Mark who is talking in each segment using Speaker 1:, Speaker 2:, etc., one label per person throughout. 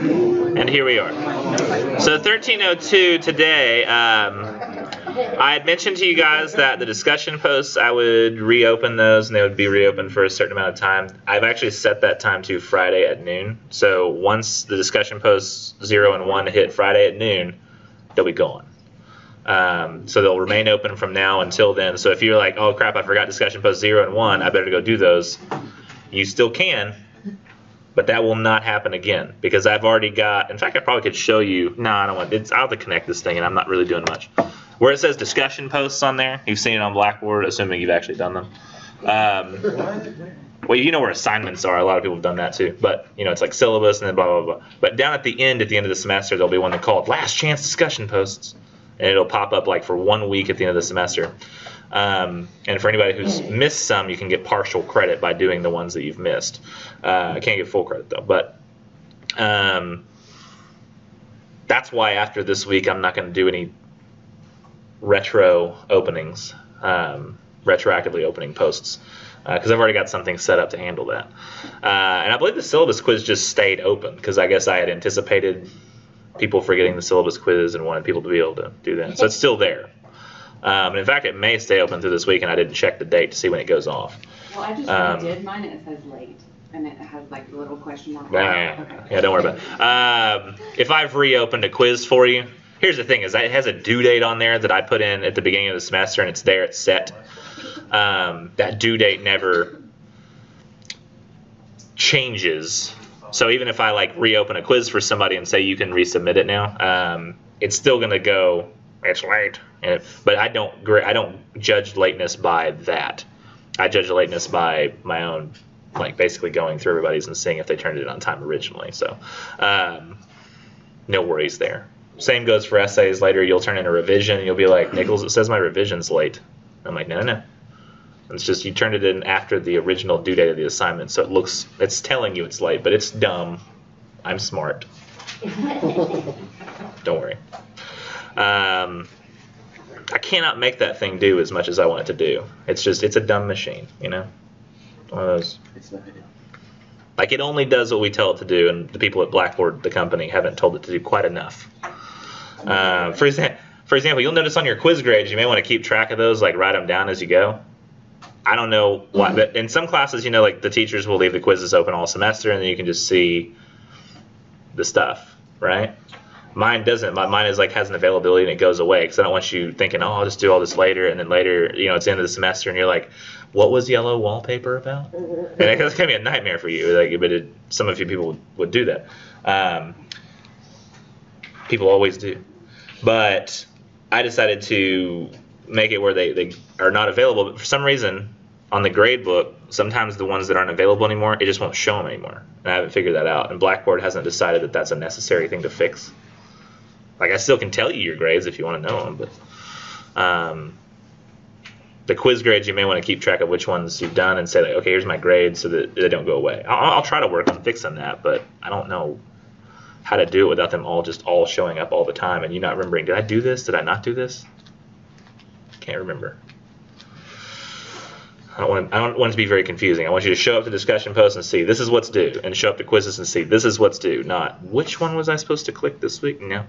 Speaker 1: And here we are. So 1302 today, I had mentioned to you guys that the discussion posts, I would reopen those and they would be reopened for a certain amount of time. I've actually set that time to Friday at noon. So once the discussion posts 0 and 1 hit Friday at noon, they'll be gone. So they'll remain open from now until then. So if you're like, oh crap, I forgot discussion posts 0 and 1, I better go do those. You still can. But that will not happen again because I've already got, in fact, I probably could show you. No, I don't want, I'll have to connect this thing and I'm not really doing much. Where it says discussion posts on there, you've seen it on Blackboard, assuming you've actually done them. Well, you know where assignments are. A lot of people have done that too. But, you know, it's like syllabus and then blah, blah, blah. But down at the end of the semester, there'll be one called last chance discussion posts. And it'll pop up like for 1 week at the end of the semester. And for anybody who's missed some, you can get partial credit by doing the ones that you've missed. I can't get full credit though. But that's why after this week, I'm not going to do any retro openings, retroactively opening posts, because I've already got something set up to handle that. And I believe the syllabus quiz just stayed open because I guess I had anticipated people forgetting the syllabus quiz and wanted people to be able to do that. So it's still there. And in fact, it may stay open through this week, and I didn't check the date to see when it goes off.
Speaker 2: Well, I just did mine, and it says late, and it has like a little question mark.
Speaker 1: Yeah, don't worry about it. If I've reopened a quiz for you, here's the thing: is it has a due date on there that I put in at the beginning of the semester, and it's there, it's set. That due date never changes. So even if I like reopen a quiz for somebody and say you can resubmit it now, it's still going to go. It's late, but I don't judge lateness by that. I judge lateness by my own, like basically going through everybody's and seeing if they turned it on time originally. So no worries there. Same goes for essays. Later you'll turn in a revision and you'll be like, Nichols, it says my revision's late. I'm like, no. It's just you turned it in after the original due date of the assignment, so it's telling you it's late, but it's dumb. I'm smart. Don't worry. I cannot make that thing do as much as I want it to do. It's a dumb machine, you know? One of those. Like it only does what we tell it to do, and the people at Blackboard, the company, haven't told it to do quite enough. For example, you'll notice on your quiz grades, you may want to keep track of those, like write them down as you go. I don't know why, but in some classes, you know, like the teachers will leave the quizzes open all semester, and then you can just see the stuff, right? Mine doesn't. Mine is like has an availability and it goes away because I don't want you thinking, oh, I'll just do all this later, and then later, you know, it's the end of the semester, and you're like, what was yellow wallpaper about? And it's gonna be a nightmare for you. Like, but some of you people would do that. People always do, but I decided to make it where they are not available. But for some reason, on the grade book, sometimes the ones that aren't available anymore, it just won't show them anymore. And I haven't figured that out. And Blackboard hasn't decided that that's a necessary thing to fix. Like, I still can tell you your grades if you want to know them, but the quiz grades, you may want to keep track of which ones you've done and say, like, okay, here's my grades so that they don't go away. I'll try to work on fixing that, but I don't know how to do it without them all showing up all the time and you not remembering, did I do this? Did I not do this? Can't remember. I don't want it to be very confusing. I want you to show up to discussion posts and see this is what's due, and show up to quizzes and see this is what's due. Not which one was I supposed to click this week? No,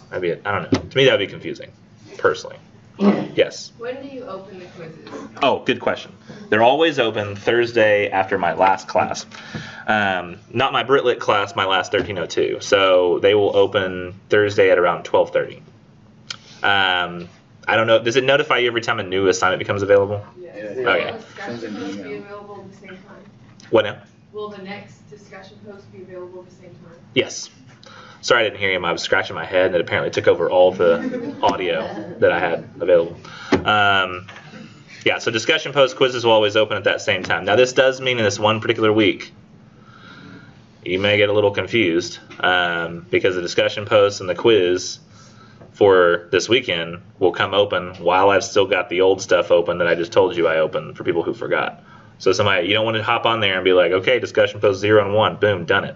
Speaker 1: that'd be it. I don't know. To me, that'd be confusing, personally. Yes.
Speaker 3: When do you open the quizzes?
Speaker 1: Oh, good question. They're always open Thursday after my last class. Not my Brit Lit class, my last 1302. So they will open Thursday at around 12:30. I don't know. Does it notify you every time a new assignment becomes available?
Speaker 3: Yes.
Speaker 1: Okay.
Speaker 3: Will discussion posts be available at the same time?
Speaker 1: What now?
Speaker 3: Will the next discussion post be available at the same time?
Speaker 1: Yes. Sorry I didn't hear him. I was scratching my head and it apparently took over all the audio that I had available. Yeah, so discussion post quizzes will always open at that same time. Now this does mean in this one particular week, you may get a little confused because the discussion posts and the quiz for this weekend will come open while I've still got the old stuff open that I just told you I opened for people who forgot. So somebody, you don't want to hop on there and be like, okay, discussion post 0 and 1, boom, done it.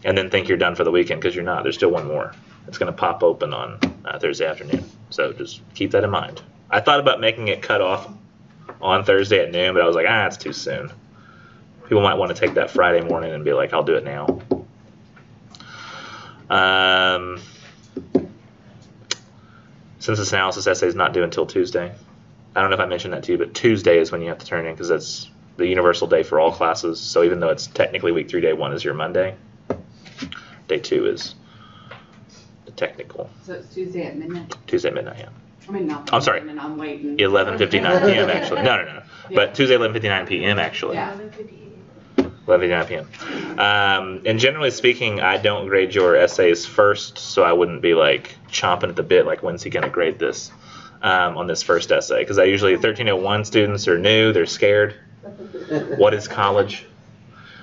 Speaker 1: And then think you're done for the weekend because you're not. There's still one more. It's going to pop open on Thursday afternoon. So just keep that in mind. I thought about making it cut off on Thursday at noon, but I was like, it's too soon. People might want to take that Friday morning and be like, I'll do it now. Census analysis essay is not due until Tuesday. I don't know if I mentioned that to you, but Tuesday is when you have to turn in because that's the universal day for all classes. So even though it's technically week 3, day 1 is your Monday, day 2 is the technical.
Speaker 2: So it's Tuesday at midnight?
Speaker 1: Tuesday at midnight, yeah.
Speaker 2: I mean, no.
Speaker 1: I'm sorry.
Speaker 2: And I'm waiting.
Speaker 1: 11:59 p.m. actually. No.
Speaker 2: Yeah.
Speaker 1: But Tuesday 11:59 p.m. actually.
Speaker 2: Yeah.
Speaker 1: 11:59 p.m. And generally speaking, I don't grade your essays first, so I wouldn't be like chomping at the bit like when's he going to grade this on this first essay, because I usually 1301 students are new, they're scared. What is college?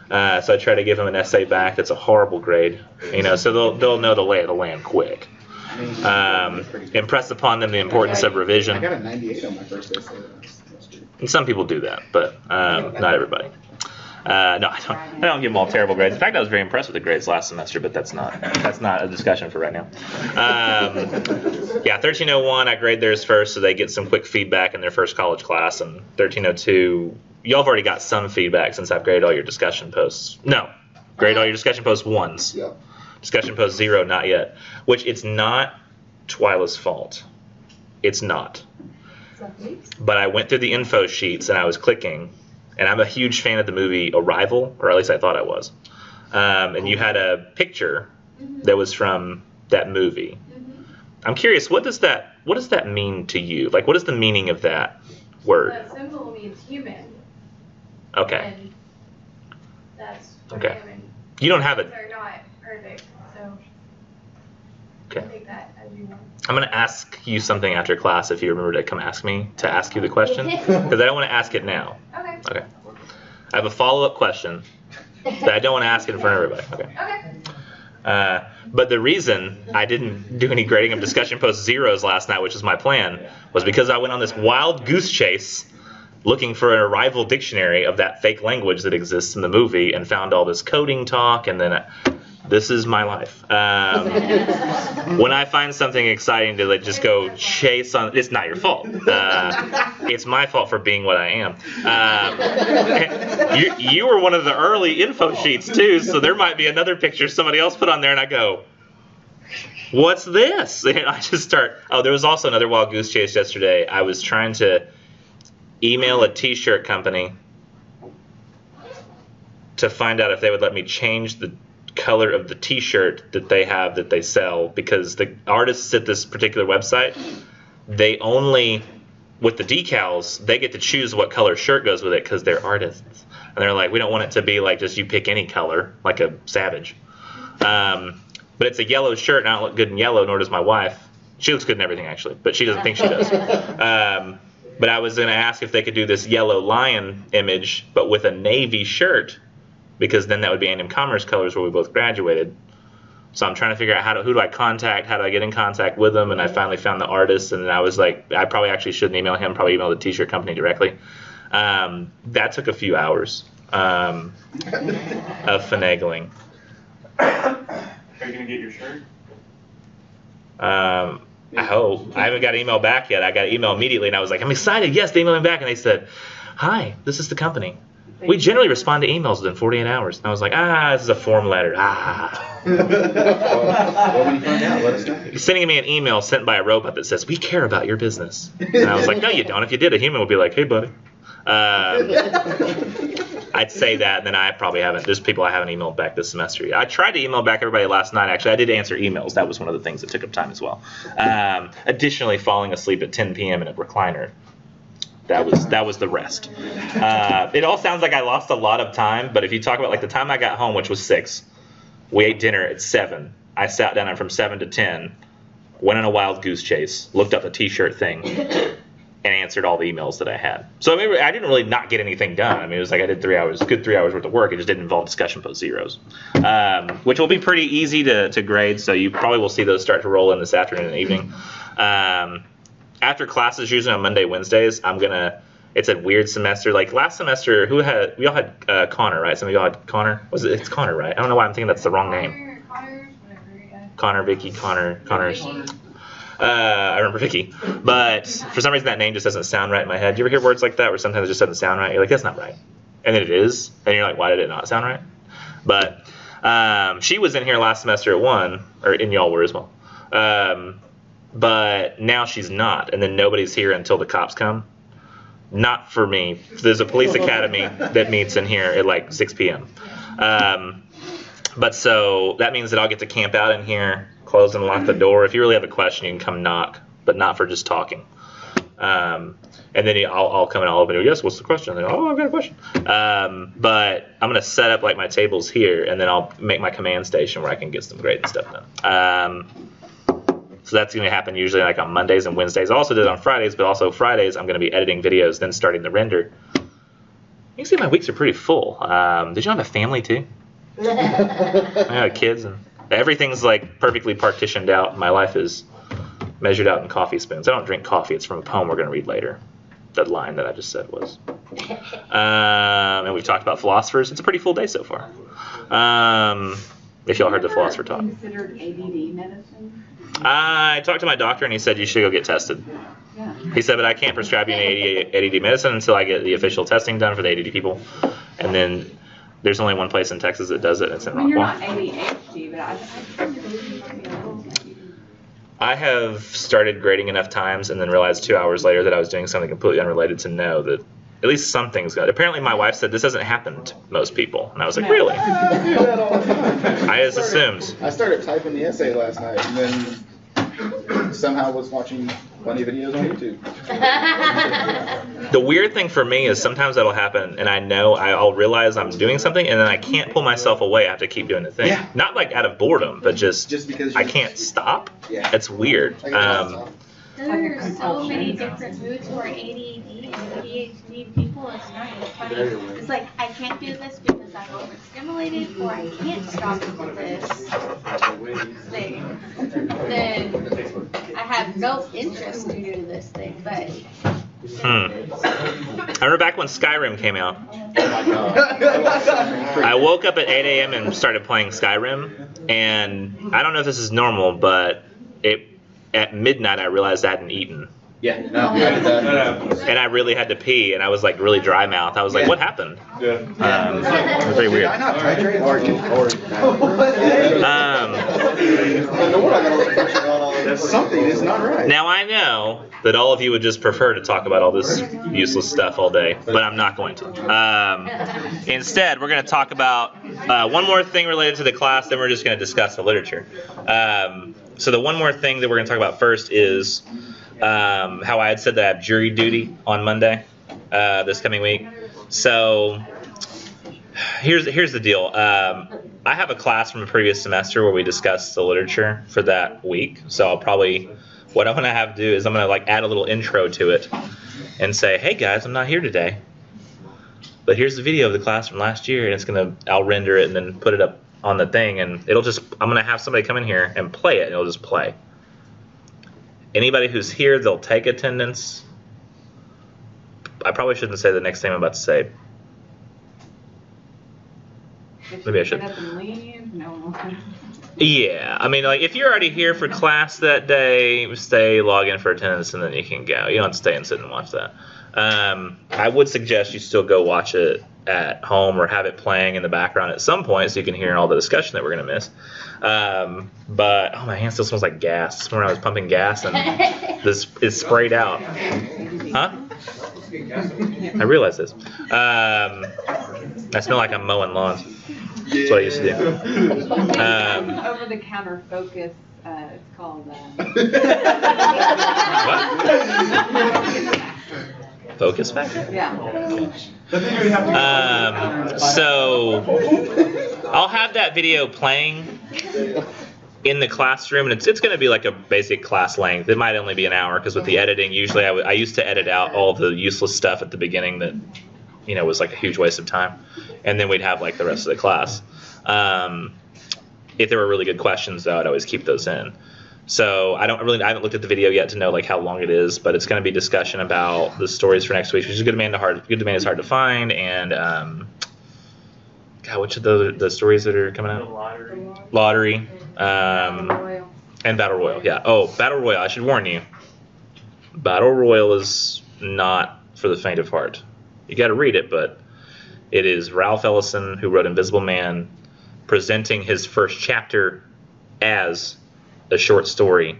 Speaker 1: So I try to give them an essay back that's a horrible grade, so they'll know the lay of the land quick. Impress upon them the importance of revision.
Speaker 4: I got a 98 on my first essay.
Speaker 1: And some people do that, but not everybody. No, I don't give them all terrible grades. In fact, I was very impressed with the grades last semester, but that's not a discussion for right now. Yeah, 1301, I grade theirs first, so they get some quick feedback in their first college class, and 1302, y'all have already got some feedback since I've graded all your discussion posts. No, grade all your discussion posts once.
Speaker 4: Yeah.
Speaker 1: Discussion post 0, not yet. Which it's not Twyla's fault. It's not. But I went through the info sheets and I was clicking, and I'm a huge fan of the movie Arrival, or at least I thought I was. And you had a picture that was from that movie. I'm curious, what does that mean to you? Like, what is the meaning of that word?
Speaker 3: That symbol means human.
Speaker 1: Okay.
Speaker 3: And that's what
Speaker 1: Okay.
Speaker 3: human.
Speaker 1: You don't have it.
Speaker 3: They're not perfect, so
Speaker 1: Okay.
Speaker 3: take that as you want.
Speaker 1: I'm going to ask you something after class if you remember to come ask me to ask you the question, because I don't want to ask it now.
Speaker 3: Okay.
Speaker 1: Okay. I have a follow-up question that I don't want to ask it in front of everybody. Okay.
Speaker 3: Okay.
Speaker 1: But the reason I didn't do any grading of discussion post 0s last night, which was my plan, was because I went on this wild goose chase looking for an Arrival dictionary of that fake language that exists in the movie and found all this coding talk, and then this is my life. When I find something exciting to like just go chase on, it's not your fault. It's my fault for being what I am. You were one of the early info sheets too, so there might be another picture somebody else put on there, and I go, what's this? And I just start, there was also another wild goose chase yesterday. I was trying to email a t-shirt company to find out if they would let me change the color of the t-shirt that they have that they sell, because the artists at this particular website, they only, with the decals, they get to choose what color shirt goes with it because they're artists. And they're like, we don't want it to be like just you pick any color, like a savage. But it's a yellow shirt, and I don't look good in yellow, nor does my wife. She looks good in everything, actually, but she doesn't think she does. But I was going to ask if they could do this yellow lion image, but with a navy shirt, because then that would be A&M Commerce colors where we both graduated. So I'm trying to figure out who do I contact, how do I get in contact with them, and I finally found the artist, and I was like, I probably actually shouldn't email him, probably email the t-shirt company directly. That took a few hours of finagling.
Speaker 5: Are you going to get your shirt?
Speaker 1: I hope. I haven't got an email back yet. I got an email immediately, and I was like, I'm excited. Yes, they emailed me back, and they said, hi, this is the company. We generally respond to emails within 48 hours. And I was like, this is a form letter.
Speaker 4: Well, when you find out, let us know.
Speaker 1: He's sending me an email sent by a robot that says, we care about your business. And I was like, no, you don't. If you did, a human would be like, hey, buddy. I'd say that, and then I probably haven't. There's people I haven't emailed back this semester yet. I tried to email back everybody last night, actually. I did answer emails. That was one of the things that took up time as well. Additionally, falling asleep at 10 p.m. in a recliner. That was the rest. It all sounds like I lost a lot of time, but if you talk about like the time I got home, which was 6, we ate dinner at 7. I sat down, and from 7 to 10, went on a wild goose chase, looked up a t-shirt thing, and answered all the emails that I had. So I mean, I didn't really not get anything done. I mean, it was like I did 3 hours worth of work. It just didn't involve discussion post 0s, which will be pretty easy to grade. So you probably will see those start to roll in this afternoon and evening. After classes, usually on Monday, Wednesdays, it's a weird semester. Like last semester, we all had Connor, right? Some of y'all had Connor. It's Connor, right? I don't know why I'm thinking that's the wrong name.
Speaker 3: Connors, whatever, yeah.
Speaker 1: Connor, Vicky, Connors. I remember Vicky. But for some reason, that name just doesn't sound right in my head. You ever hear words like that where sometimes it just doesn't sound right? You're like, that's not right. And then it is. And you're like, why did it not sound right? But She was in here last semester at 1, and y'all were as well. But now she's not, and then nobody's here until the cops come. Not for me. There's a police academy that meets in here at like 6 p.m. But so that means that I'll get to camp out in here, close and lock the door. If you really have a question, you can come knock, but not for just talking. And then I'll come and I'll open it. Yes, what's the question? And I've got a question. But I'm gonna set up like my tables here, and then I'll make my command station where I can get some great stuff done. So that's gonna happen usually like on Mondays and Wednesdays. I also did it on Fridays, but also Fridays I'm gonna be editing videos, then starting the render. You can see my weeks are pretty full. Did you have a family too? I got kids, and everything's like perfectly partitioned out. My life is measured out in coffee spoons. I don't drink coffee. It's from a poem we're going to read later. That line that I just said was. And we've talked about philosophers. It's a pretty full day so far. If y'all heard the philosopher talk.
Speaker 2: Considered ADD medicine?
Speaker 1: I talked to my doctor, and he said you should go get tested.
Speaker 2: Yeah.
Speaker 1: He said, but I can't prescribe you an ADD medicine until I get the official testing done for the ADD people. And then there's only one place in Texas that does it, and it's in
Speaker 2: I mean, you're
Speaker 1: Rockwell.
Speaker 2: not ADHD, but I kind of believe you might be a little like you.
Speaker 1: I have started grading enough times and then realized 2 hours later that I was doing something completely unrelated to know that at least something's got. Apparently, my wife said this doesn't happen to most people, and I was like, really?
Speaker 4: I do that all the time.
Speaker 1: I just assumed.
Speaker 4: I started typing the essay last night, and then somehow was watching funny videos on YouTube.
Speaker 1: The weird thing for me is sometimes that'll happen, and I know I'll realize I'm doing something, and then I can't pull myself away. I have to keep doing the thing.
Speaker 4: Yeah.
Speaker 1: Not like out of boredom, but just
Speaker 4: because
Speaker 1: I can't stop.
Speaker 4: Yeah.
Speaker 1: It's weird.
Speaker 4: I get lost.
Speaker 3: There are so many different moods for ADD and ADHD people. It's not even funny. It's like, I can't do this because I'm overstimulated, or I can't stop to do this thing. Then I have no interest to do this thing, but
Speaker 1: I remember back when Skyrim came out. I woke up at 8 a.m. and started playing Skyrim, and I don't know if this is normal, but at midnight I realized I hadn't eaten.
Speaker 4: Yeah, no, I did that.
Speaker 1: And I really had to pee, and I was like really dry mouth. I was like,
Speaker 4: Yeah.
Speaker 1: what happened?
Speaker 5: Yeah.
Speaker 1: It was very
Speaker 4: Did
Speaker 1: weird.
Speaker 4: I not hydrate or something is not right.
Speaker 1: Now I know that all of you would just prefer to talk about all this useless stuff all day, but I'm not going to. Instead, we're going to talk about one more thing related to the class, then we're just going to discuss the literature. So the one more thing that we're going to talk about first is how I had said that I have jury duty on Monday this coming week. So here's the deal. I have a class from a previous semester where we discussed the literature for that week. So I'll probably, what I'm going to have to do is I'm going to like add a little intro to it and say, hey guys, I'm not here today, but here's the video of the class from last year, and I'll render it and then put it up on the thing, and I'm going to have somebody come in here and play it, and it'll just play. Anybody who's here, they'll take attendance. I probably shouldn't say the next thing I'm about to say. Maybe I should.
Speaker 2: Get up and leave? No.
Speaker 1: Yeah, I mean, like, if you're already here for class that day, stay, log in for attendance, and then you can go. You don't have to stay and sit and watch that. I would suggest you still go watch it at home or have it playing in the background at some point so you can hear all the discussion that we're going to miss. But, oh, my hand still smells like gas. This morning I was pumping gas, and this is sprayed out. Huh? I realize this. I smell like I'm mowing lawns. That's what I used to do.
Speaker 2: Over-the-counter focus, it's called.
Speaker 1: What? Focus factor?
Speaker 2: Yeah.
Speaker 1: So I'll have that video playing in the classroom, and it's going to be like a basic class length. It might only be an hour because with the editing, usually I used to edit out all the useless stuff at the beginning that was like a huge waste of time, and then we'd have like the rest of the class. If there were really good questions, though, I'd always keep those in. So I haven't looked at the video yet to know like how long it is, but it's going to be discussion about the stories for next week, which is Good Demand is hard to find, and which of the stories that are coming out? Lottery. And Battle Royal, yeah. Oh, Battle Royal, I should warn you. Battle Royal is not for the faint of heart. You got to read it, but it is Ralph Ellison, who wrote Invisible Man, presenting his first chapter as a short story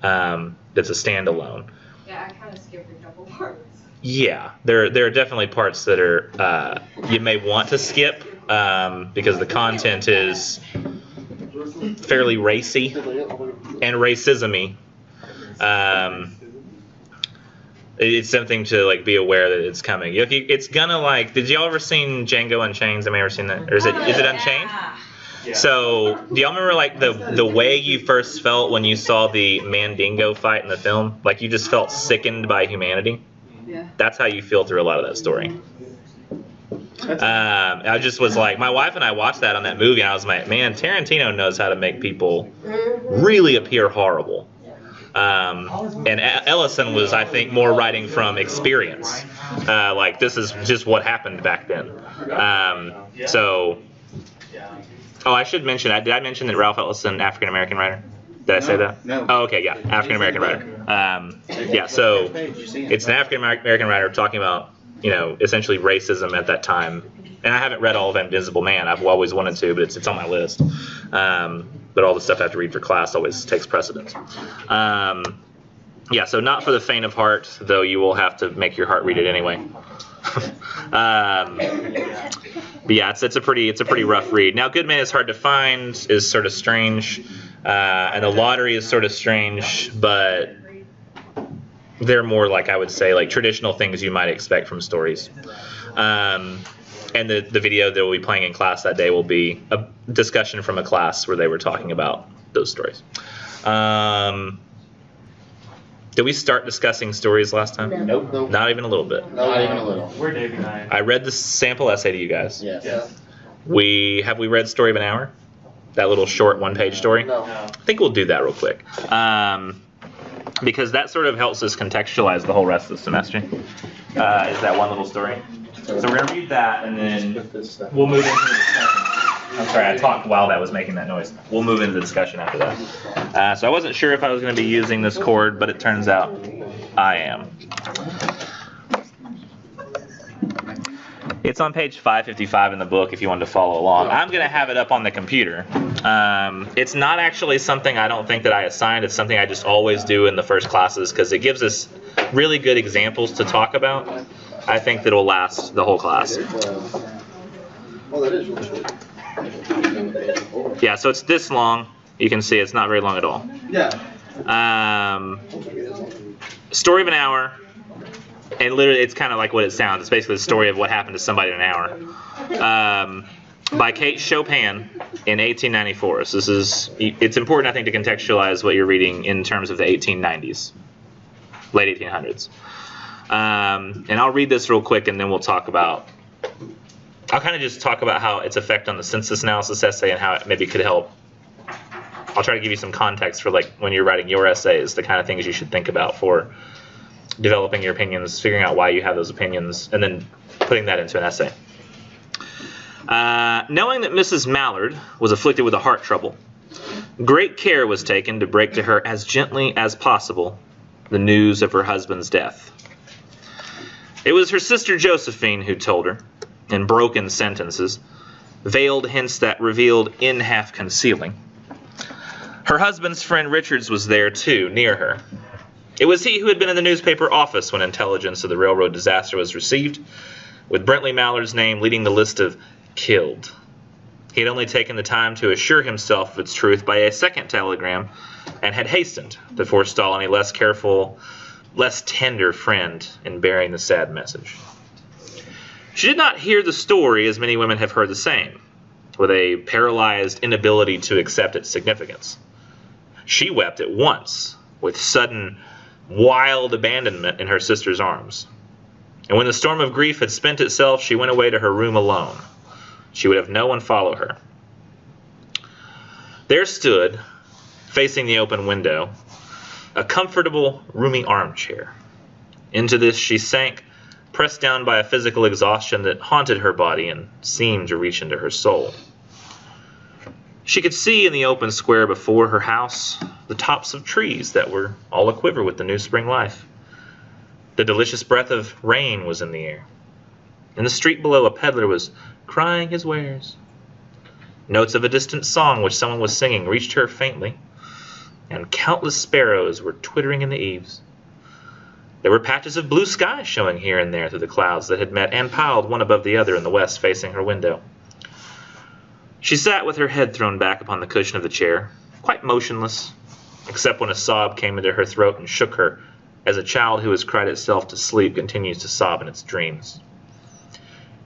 Speaker 1: that's a standalone.
Speaker 2: Yeah, I kind of skipped a couple parts.
Speaker 1: Yeah, there are definitely parts that are you may want to skip because the content is fairly racy and racism-y. It's something to like be aware that it's coming. It's gonna like. Did y'all ever seen Django Unchained? Have you ever seen that? Or is it Unchained?
Speaker 5: Yeah.
Speaker 1: So do y'all remember like the way you first felt when you saw the Mandingo fight in the film? Like you just felt sickened by humanity.
Speaker 2: Yeah.
Speaker 1: That's how you feel through a lot of that story. I just was like, my wife and I watched that on that movie, and I was like, man, Tarantino knows how to make people really appear horrible. And Ellison was, I think, more writing from experience. Like, this is just what happened back then. So, I should mention, did I mention that Ralph Ellison, African-American writer? Did I say that?
Speaker 4: No.
Speaker 1: Oh, okay, yeah, African-American writer. Yeah, so it's an African-American writer talking about, essentially racism at that time. And I haven't read all of Invisible Man. I've always wanted to, but it's on my list. But all the stuff I have to read for class always takes precedence. Yeah, so not for the faint of heart, though you will have to make your heart read it anyway. But yeah, it's a pretty rough read. Now, Good Man is Hard to Find is sort of strange, and The Lottery is sort of strange, but they're more like, I would say, like traditional things you might expect from stories. And the video that we'll be playing in class that day will be a discussion from a class where they were talking about those stories. Did we start discussing stories last time?
Speaker 4: Nope.
Speaker 1: Not even a little bit.
Speaker 4: Not even a little.
Speaker 5: Where Dave and I.
Speaker 1: I read the sample essay to you guys.
Speaker 4: Yes.
Speaker 1: Have we read Story of an Hour? That little short one-page story?
Speaker 5: No.
Speaker 1: I think we'll do that real quick. Because that sort of helps us contextualize the whole rest of the semester. Is that one little story? So we're going to read that, and then we'll move into the discussion. I'm sorry, I talked while that was making that noise. We'll move into the discussion after that. So I wasn't sure if I was going to be using this chord, but it turns out I am. It's on page 555 in the book if you wanted to follow along. I'm going to have it up on the computer. It's not actually something I don't think that I assigned. It's something I just always do in the first classes because it gives us really good examples to talk about. I think that will last the whole class. Yeah, so it's this long. You can see it's not very long at all.
Speaker 4: Yeah.
Speaker 1: Story of an Hour. And literally, it's kind of like what it sounds. It's basically the story of what happened to somebody in an hour. By Kate Chopin in 1894. So it's important, I think, to contextualize what you're reading in terms of the 1890s, late 1800s. And I'll read this real quick, and then we'll talk about. I'll kind of just talk about how its effect on the census analysis essay and how it maybe could help. I'll try to give you some context for like when you're writing your essays, the kind of things you should think about for developing your opinions, figuring out why you have those opinions, and then putting that into an essay. Knowing that Mrs. Mallard was afflicted with a heart trouble, great care was taken to break to her as gently as possible the news of her husband's death. It was her sister Josephine who told her, in broken sentences, veiled hints that revealed in half concealing. Her husband's friend Richards was there too, near her. It was he who had been in the newspaper office when intelligence of the railroad disaster was received, with Brentley Mallard's name leading the list of killed. He had only taken the time to assure himself of its truth by a second telegram, and had hastened to forestall any less careful, less tender friend in bearing the sad message. She did not hear the story as many women have heard the same, with a paralyzed inability to accept its significance. She wept at once, with sudden, wild abandonment in her sister's arms. And when the storm of grief had spent itself, she went away to her room alone. She would have no one follow her. There stood, facing the open window, a comfortable, roomy armchair. Into this she sank, pressed down by a physical exhaustion that haunted her body and seemed to reach into her soul. She could see in the open square before her house the tops of trees that were all aquiver with the new spring life. The delicious breath of rain was in the air. In the street below, a peddler was crying his wares. Notes of a distant song which someone was singing reached her faintly, and countless sparrows were twittering in the eaves. There were patches of blue sky showing here and there through the clouds that had met and piled one above the other in the west facing her window. She sat with her head thrown back upon the cushion of the chair, quite motionless, except when a sob came into her throat and shook her, as a child who has cried itself to sleep continues to sob in its dreams.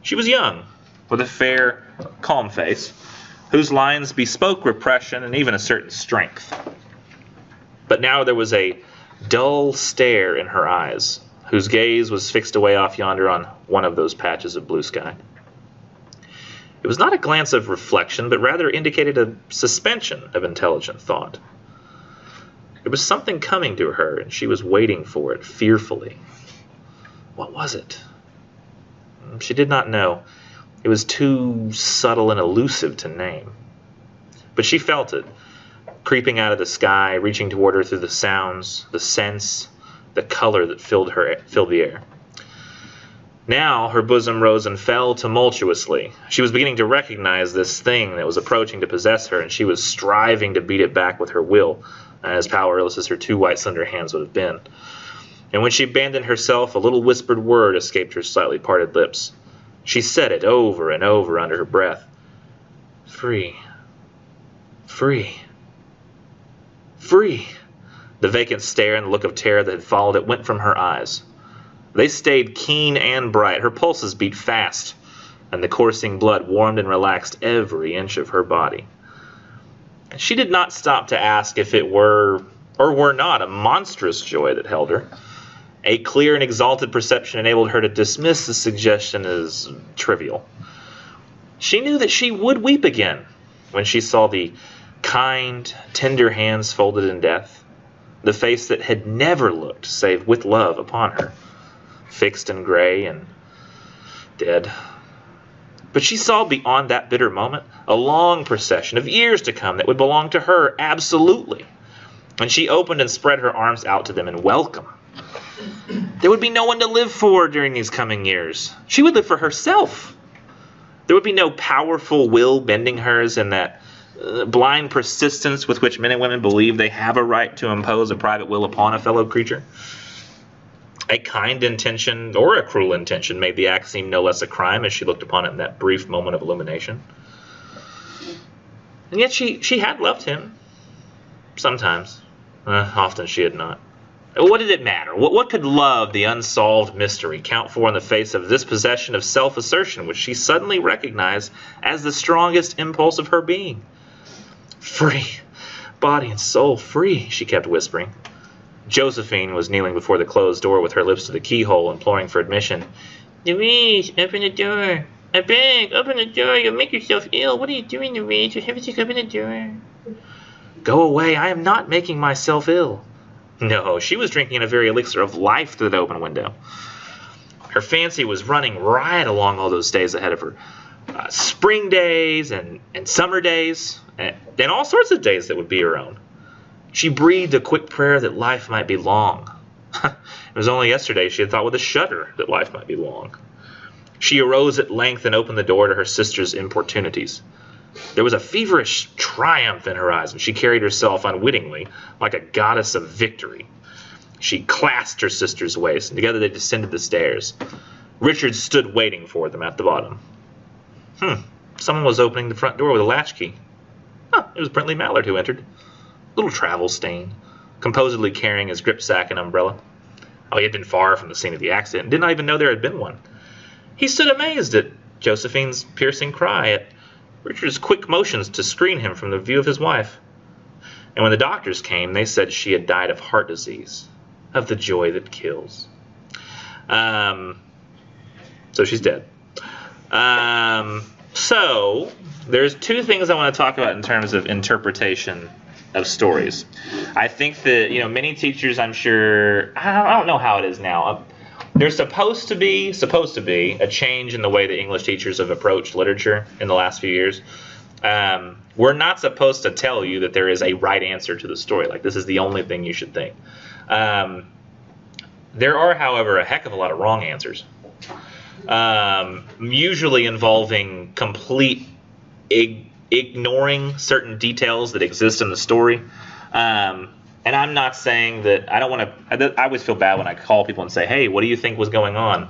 Speaker 1: She was young, with a fair, calm face, whose lines bespoke repression and even a certain strength. But now there was a dull stare in her eyes, whose gaze was fixed away off yonder on one of those patches of blue sky. It was not a glance of reflection, but rather indicated a suspension of intelligent thought. There was something coming to her, and she was waiting for it fearfully. What was it? She did not know. It was too subtle and elusive to name. But she felt it, creeping out of the sky, reaching toward her through the sounds, the scents, the color that filled the air. Now her bosom rose and fell tumultuously. She was beginning to recognize this thing that was approaching to possess her, and she was striving to beat it back with her will, as powerless as her two white slender hands would have been. And when she abandoned herself, a little whispered word escaped her slightly parted lips. She said it over and over under her breath. Free. Free. Free. The vacant stare and the look of terror that had followed it went from her eyes. They stayed keen and bright. Her pulses beat fast, and the coursing blood warmed and relaxed every inch of her body. She did not stop to ask if it were or were not a monstrous joy that held her. A clear and exalted perception enabled her to dismiss the suggestion as trivial. She knew that she would weep again when she saw the kind, tender hands folded in death, the face that had never looked save with love upon her, fixed and gray and dead. But she saw beyond that bitter moment a long procession of years to come that would belong to her absolutely. And she opened and spread her arms out to them in welcome. There would be no one to live for during these coming years. She would live for herself. There would be no powerful will bending hers in that blind persistence with which men and women believe they have a right to impose a private will upon a fellow creature. A kind intention or a cruel intention made the act seem no less a crime as she looked upon it in that brief moment of illumination. And yet she had loved him. Sometimes. Often she had not. What did it matter? What could love, the unsolved mystery, count for in the face of this possession of self-assertion, which she suddenly recognized as the strongest impulse of her being? Free. Body and soul free, she kept whispering. Josephine was kneeling before the closed door with her lips to the keyhole, imploring for admission. Louise, open the door. I beg, open the door. You'll make yourself ill. What are you doing, Louise? For heaven's sake, open the door. Go away. I am not making myself ill. No, she was drinking in a very elixir of life through that open window. Her fancy was running right along all those days ahead of her. Spring days and summer days, and all sorts of days that would be her own. She breathed a quick prayer that life might be long. It was only yesterday she had thought with a shudder that life might be long. She arose at length and opened the door to her sister's importunities. There was a feverish triumph in her eyes, and she carried herself unwittingly like a goddess of victory. She clasped her sister's waist, and together they descended the stairs. Richard stood waiting for them at the bottom. Someone was opening the front door with a latchkey. It was Brentley Mallard who entered. Little travel stain, composedly carrying his gripsack and umbrella. He had been far from the scene of the accident and did not even know there had been one. He stood amazed at Josephine's piercing cry, at Richard's quick motions to screen him from the view of his wife. And when the doctors came, they said she had died of heart disease, of the joy that kills. So she's dead. So there's two things I want to talk about in terms of interpretation of stories. I think that, many teachers, I'm sure, I don't know how it is now. There's supposed to be a change in the way that English teachers have approached literature in the last few years. We're not supposed to tell you that there is a right answer to the story. Like, this is the only thing you should think. There are, however, a heck of a lot of wrong answers. Usually involving complete ignoring certain details that exist in the story. And I'm not saying that I don't want to. I always feel bad when I call people and say, "Hey, what do you think was going on?"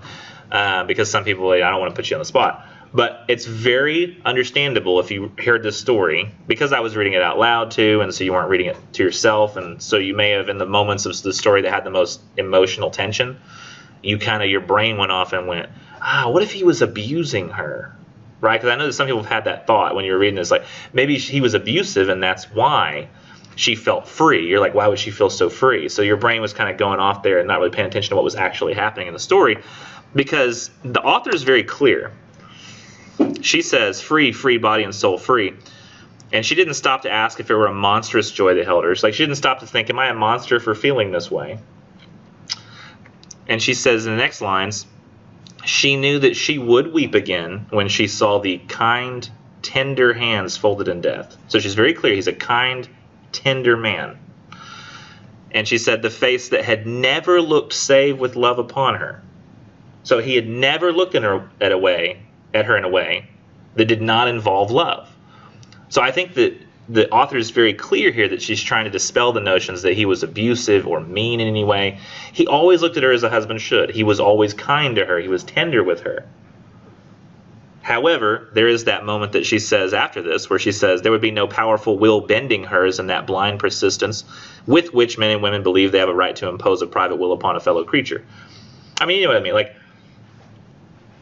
Speaker 1: Because some people, I don't want to put you on the spot. But it's very understandable if you heard this story, because I was reading it out loud too, and so you weren't reading it to yourself, and so you may have, in the moments of the story that had the most emotional tension, your brain went off and went, what if he was abusing her? Right? Because I know that some people have had that thought when you were reading this, like maybe he was abusive and that's why she felt free. You're like, why would she feel so free? So your brain was kind of going off there and not really paying attention to what was actually happening in the story, because the author is very clear. She says, free, free, body and soul, free. And she didn't stop to ask if it were a monstrous joy that held her. She didn't stop to think, am I a monster for feeling this way? And she says in the next lines, she knew that she would weep again when she saw the kind, tender hands folded in death. So she's very clear. He's a kind, tender man. And she said the face that had never looked save with love upon her. So he had never looked at her in a way that did not involve love. So I think that the author is very clear here that she's trying to dispel the notions that he was abusive or mean in any way. He always looked at her as a husband should. He was always kind to her. He was tender with her. However, there is that moment that she says after this where she says there would be no powerful will bending hers in that blind persistence with which men and women believe they have a right to impose a private will upon a fellow creature. I mean, you know what I mean? Like,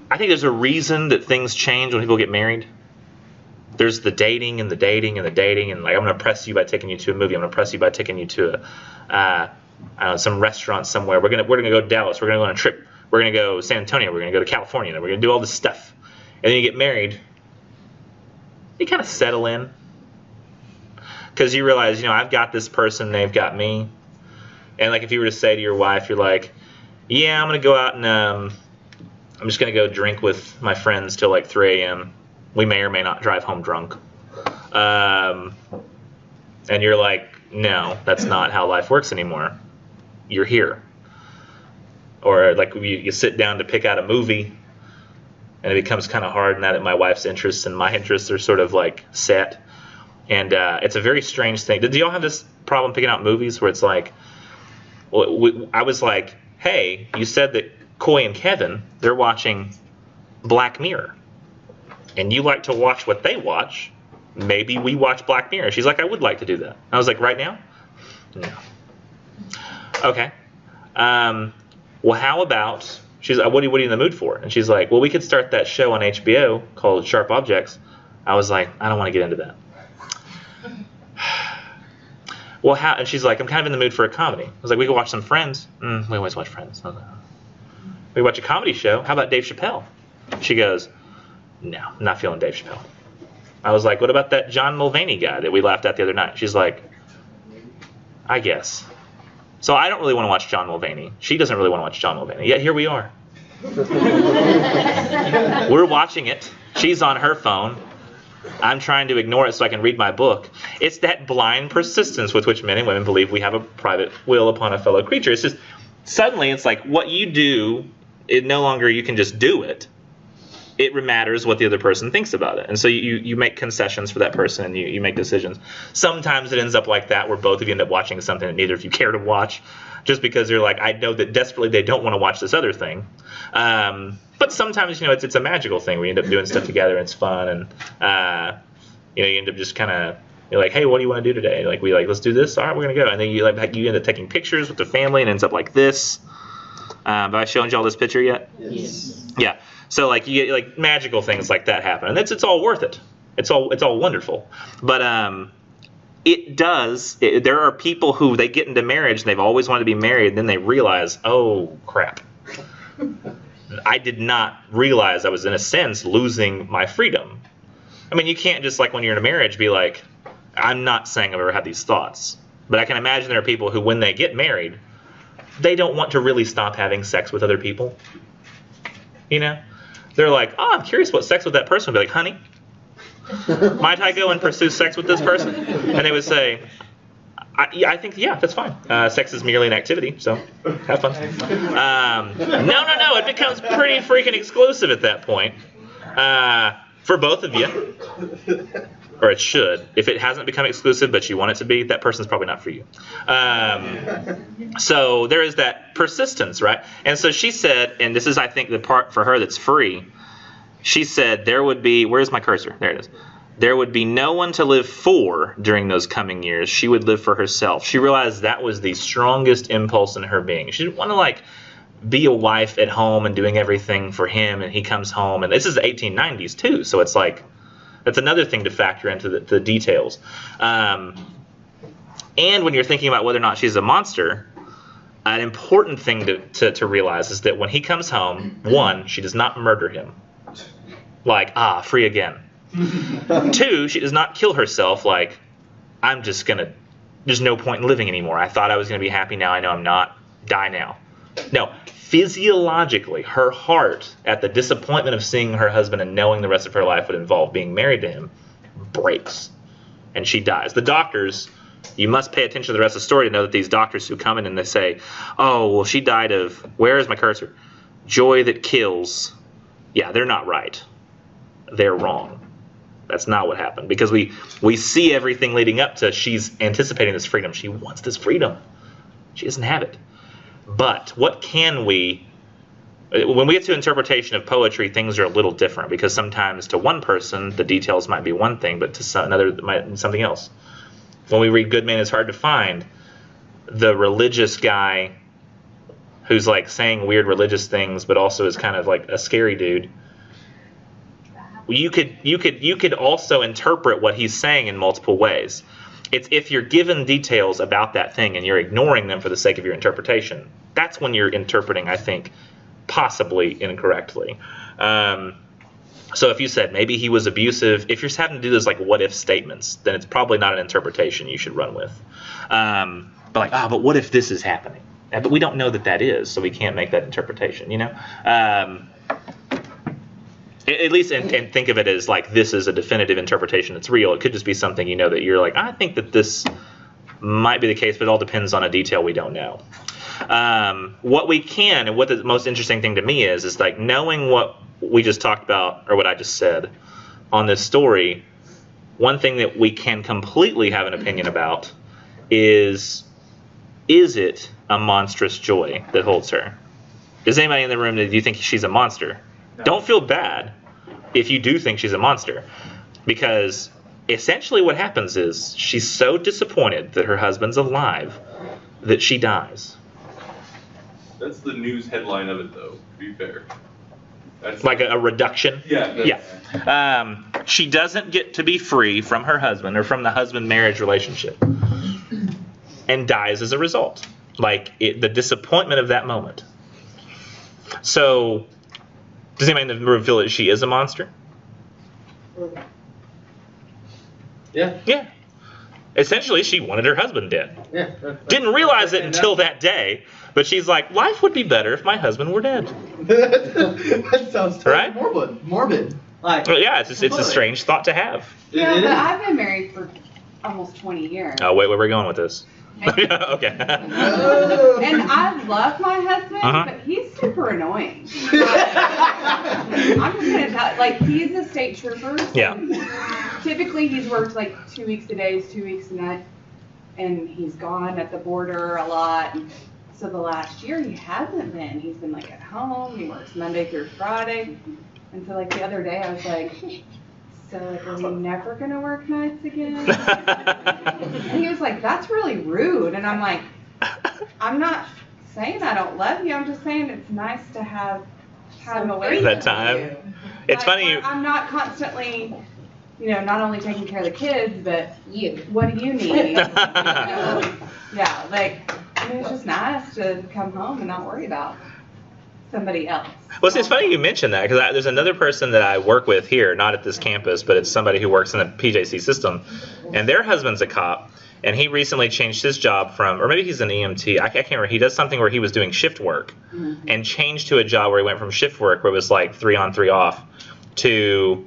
Speaker 1: I think there's a reason that things change when people get married. There's the dating and the dating and the dating, and like, I'm going to press you by taking you to a movie. I'm going to press you by taking you to some restaurant somewhere. We're gonna go to Dallas. We're gonna go on a trip. We're gonna go to San Antonio. We're gonna go to California. We're gonna do all this stuff. And then you get married. You kind of settle in because you realize, I've got this person, they've got me. And like, if you were to say to your wife, you're like, yeah, I'm gonna go out and I'm just gonna go drink with my friends till like 3 a.m. We may or may not drive home drunk. And you're like, no, that's not how life works anymore. You're here. Or like you sit down to pick out a movie, and it becomes kind of hard now that my wife's interests and my interests are sort of like set. And it's a very strange thing. Did y'all have this problem picking out movies where it's like, I was like, hey, you said that Coy and Kevin, they're watching Black Mirror. And you like to watch what they watch, maybe we watch Black Mirror. She's like, I would like to do that. I was like, right now? No. Okay. Well, how about, she's like, what are you in the mood for? And she's like, well, we could start that show on HBO called Sharp Objects. I was like, I don't want to get into that. Well, how? And she's like, I'm kind of in the mood for a comedy. I was like, we could watch some Friends. We always watch Friends. I was like, we watch a comedy show. How about Dave Chappelle? She goes, no, I'm not feeling Dave Chappelle. I was like, what about that John Mulvaney guy that we laughed at the other night? She's like, I guess. So I don't really want to watch John Mulvaney. She doesn't really want to watch John Mulvaney. Yet here we are. We're watching it. She's on her phone. I'm trying to ignore it so I can read my book. It's that blind persistence with which men and women believe we have a private will upon a fellow creature. It's just, suddenly it's like what you do, it no longer you can just do it. It matters what the other person thinks about it. And so you make concessions for that person, and you make decisions. Sometimes it ends up like that, where both of you end up watching something that neither of you care to watch, just because you're like, I know that desperately they don't want to watch this other thing. But sometimes, it's a magical thing where you end up doing stuff together and it's fun, and you end up just kind of, you're like, hey, what do you want to do today? Like, let's do this. All right, we're gonna go. And then you end up taking pictures with the family, and it ends up like this. Have I shown y'all this picture yet?
Speaker 4: Yes.
Speaker 1: Yeah. So like you get like magical things like that happen, and it's all worth it. It's all wonderful. But there are people who they get into marriage and they've always wanted to be married, and then they realize, oh crap, I did not realize I was in a sense losing my freedom. I mean, you can't just like when you're in a marriage be like, I'm not saying I've ever had these thoughts, but I can imagine there are people who when they get married, they don't want to really stop having sex with other people. They're like, oh, I'm curious what sex with that person would be like. Honey, might I go and pursue sex with this person? And they would say, I think, yeah, that's fine. Sex is merely an activity, so have fun. No, it becomes pretty freaking exclusive at that point for both of you. or it should. If it hasn't become exclusive, but you want it to be, that person's probably not for you. So there is that persistence, right? And so she said, and this is, I think, the part for her that's free. She said there would be, where's my cursor? There it is. There would be no one to live for during those coming years. She would live for herself. She realized that was the strongest impulse in her being. She didn't want to like be a wife at home and doing everything for him, and he comes home, and this is the 1890s too, so it's like that's another thing to factor into the details. And when you're thinking about whether or not she's a monster, an important thing to realize is that when he comes home, one, she does not murder him. Like, free again. Two, she does not kill herself like, I'm just gonna, there's no point in living anymore. I thought I was gonna be happy, now I know I'm not. Die now. No, physiologically, her heart at the disappointment of seeing her husband and knowing the rest of her life would involve being married to him breaks, and she dies. The doctors, you must pay attention to the rest of the story to know that these doctors who come in and they say, oh, well, she died of, where is my cursor? Joy that kills. Yeah, they're not right. They're wrong. That's not what happened, because we see everything leading up to she's anticipating this freedom. She wants this freedom. She doesn't have it. But what can we, when we get to interpretation of poetry, things are a little different, because sometimes to one person the details might be one thing, but to another it might be something else. When we read Good Man Is Hard to Find, the religious guy who's like saying weird religious things but also is kind of like a scary dude, you could also interpret what he's saying in multiple ways. It's if you're given details about that thing and you're ignoring them for the sake of your interpretation, that's when you're interpreting, I think, possibly incorrectly. So if you said maybe he was abusive, if you're having to do those like what if statements, then it's probably not an interpretation you should run with. But like, but what if this is happening? But we don't know that is, so we can't make that interpretation, you know? At least, and think of it as like this is a definitive interpretation that's real. It could just be something, you know, that you're like, I think that this might be the case, but it all depends on a detail we don't know. What we can, and what the most interesting thing to me is like knowing what we just talked about, or what I just said on this story, one thing that we can completely have an opinion about is it a monstrous joy that holds her? Is anybody in the room that you think she's a monster? No. Don't feel bad if you do think she's a monster, because essentially what happens is she's so disappointed that her husband's alive that she dies.
Speaker 6: That's the news headline of it, though, to be fair. That's
Speaker 1: like a reduction?
Speaker 6: Yeah.
Speaker 1: She doesn't get to be free from her husband or from the husband-marriage relationship and dies as a result. Like the disappointment of that moment. So, does anybody in the room feel that she is a monster?
Speaker 7: Yeah.
Speaker 1: Yeah. Essentially, she wanted her husband dead.
Speaker 7: Yeah.
Speaker 1: Didn't realize it until that day, but she's like, life would be better if my husband were dead.
Speaker 7: That sounds totally
Speaker 1: right?
Speaker 7: Morbid. Like,
Speaker 1: well, yeah, it's a strange thought to have.
Speaker 2: Yeah, but I've been married for almost 20 years.
Speaker 1: Oh, wait, where are we going with this? Okay.
Speaker 2: And I love my husband, but he's super annoying. I'm just gonna tell, like, he's a state trooper.
Speaker 1: Yeah.
Speaker 2: Typically, he's worked like 2 weeks a day, 2 weeks a night, and he's gone at the border a lot. So the last year he hasn't been. He's been like at home. He works Monday through Friday. And so like the other day I was like, so like, are we never gonna work nights again? And he was like, that's really rude. And I'm like, I'm not saying I don't love you. I'm just saying it's nice to have time away
Speaker 1: that
Speaker 2: from
Speaker 1: time.
Speaker 2: you.
Speaker 1: It's
Speaker 2: like,
Speaker 1: funny.
Speaker 2: I'm not constantly, you know, not only taking care of the kids, but
Speaker 3: You.
Speaker 2: what do you need? Yeah, like, I mean, it's just nice to come home and not worry about somebody else.
Speaker 1: Well, see, it's funny you mentioned that, because there's another person that I work with here, not at this campus, but it's somebody who works in the PJC system, and their husband's a cop, and he recently changed his job from, or maybe he's an EMT, I can't remember, he does something where he was doing shift work, and changed to a job where he went from shift work, where it was like 3 on, 3 off, to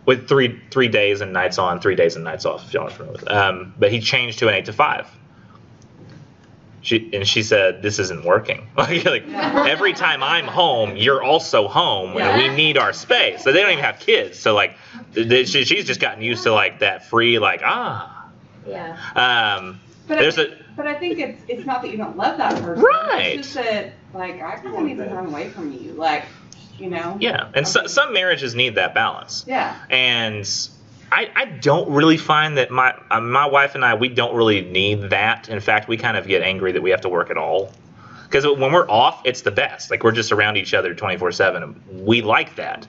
Speaker 1: with three days and nights on, 3 days and nights off, if y'all are familiar with it. But he changed to an 8 to 5 She said, this isn't working. like every time I'm home, you're also home, and we need our space. So they don't even have kids. So like, she's just gotten used to like that free like
Speaker 3: Yeah.
Speaker 2: But I think it's not that you don't love that person.
Speaker 1: Right.
Speaker 2: It's just that like I kind of need some time away from you, like
Speaker 1: Yeah, and some marriages need that balance.
Speaker 2: Yeah.
Speaker 1: And I don't really find that my wife and we don't really need that. In fact, we kind of get angry that we have to work at all. Because when we're off, it's the best. Like we're just around each other 24/7. We like that,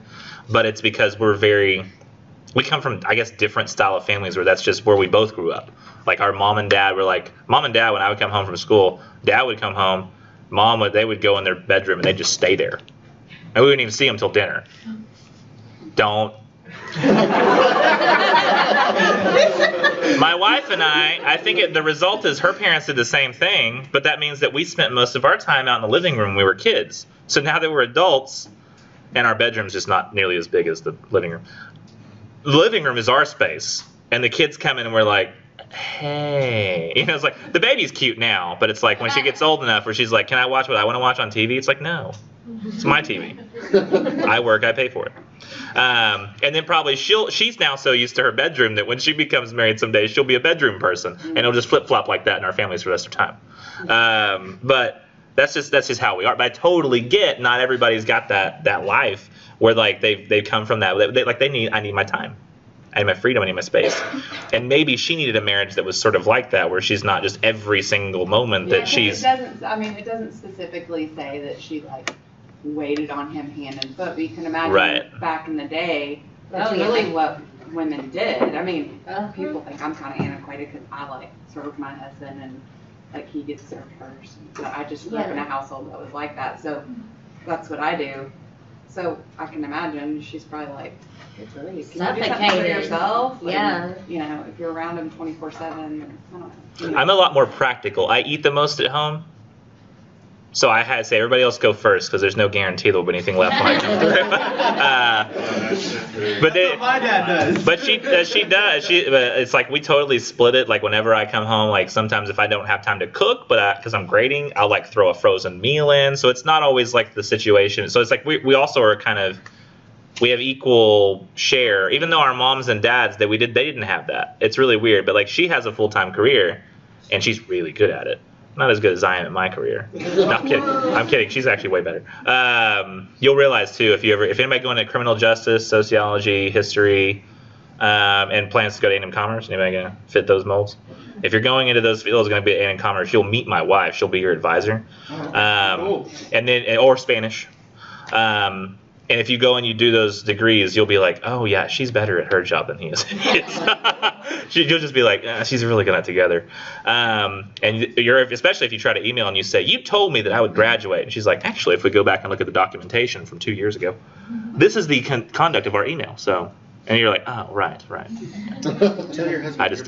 Speaker 1: but it's because we come from, I guess, different style of families where that's just where we both grew up. Like our mom and dad were like, mom and dad, when I would come home from school, dad would come home, they would go in their bedroom and they'd just stay there. And we wouldn't even see them till dinner. Don't. My wife and I think the result is her parents did the same thing, but that means that we spent most of our time out in the living room when we were kids. So now that we're adults, and our bedroom's just not nearly as big as the living room. The living room is our space, and the kids come in and we're like, hey. It's like, the baby's cute now, but it's like when she gets old enough where she's like, can I watch what I want to watch on TV? It's like, no. It's my TV. I work, I pay for it. And then probably she's now so used to her bedroom that when she becomes married someday, she'll be a bedroom person, and it'll just flip-flop like that in our families for the rest of the time. But that's just how we are. But I totally get not everybody's got that life where like they've come from that. I need my time. I need my freedom. I need my space. And maybe she needed a marriage that was sort of like that, where she's not just every single moment that she's.
Speaker 2: It doesn't specifically say that she like waited on him hand and foot, but you can imagine back in the day, that's really what women did. I mean, people think I'm kind of antiquated because I like serve my husband and like he gets served first. So I just grew up in a household that was like that. So that's what I do. So I can imagine she's probably like, it's really, can you do something for yourself?
Speaker 3: Yeah.
Speaker 2: And, if you're around him 24/7, I don't know.
Speaker 1: I'm a lot more practical. I eat the most at home. So I had to say, everybody else go first because there's no guarantee there'll be anything left when I come through.
Speaker 7: But my dad does.
Speaker 1: But she does. It's like we totally split it. Like whenever I come home, like sometimes if I don't have time to cook, but because I'm grading, I'll like throw a frozen meal in. So it's not always like the situation. So it's like we also are kind of, we have equal share, even though our moms and dads they didn't have that. It's really weird. But like she has a full-time career, and she's really good at it. Not as good as I am at my career. No, I'm kidding. I'm kidding. She's actually way better. You'll realize too if anybody going into criminal justice, sociology, history, and plans to go to A&M Commerce, anybody gonna fit those molds? If you're going into those fields, going to be at A&M Commerce, you'll meet my wife. She'll be your advisor, and then or Spanish. And if you go and you do those degrees, you'll be like, oh yeah, she's better at her job than he is. You'll just be like, she's really good at it together. And especially if you try to email and you say, you told me that I would graduate. And she's like, actually, if we go back and look at the documentation from 2 years ago, this is the conduct of our email. So, and you're like, oh, right.
Speaker 4: Tell your husband
Speaker 1: I just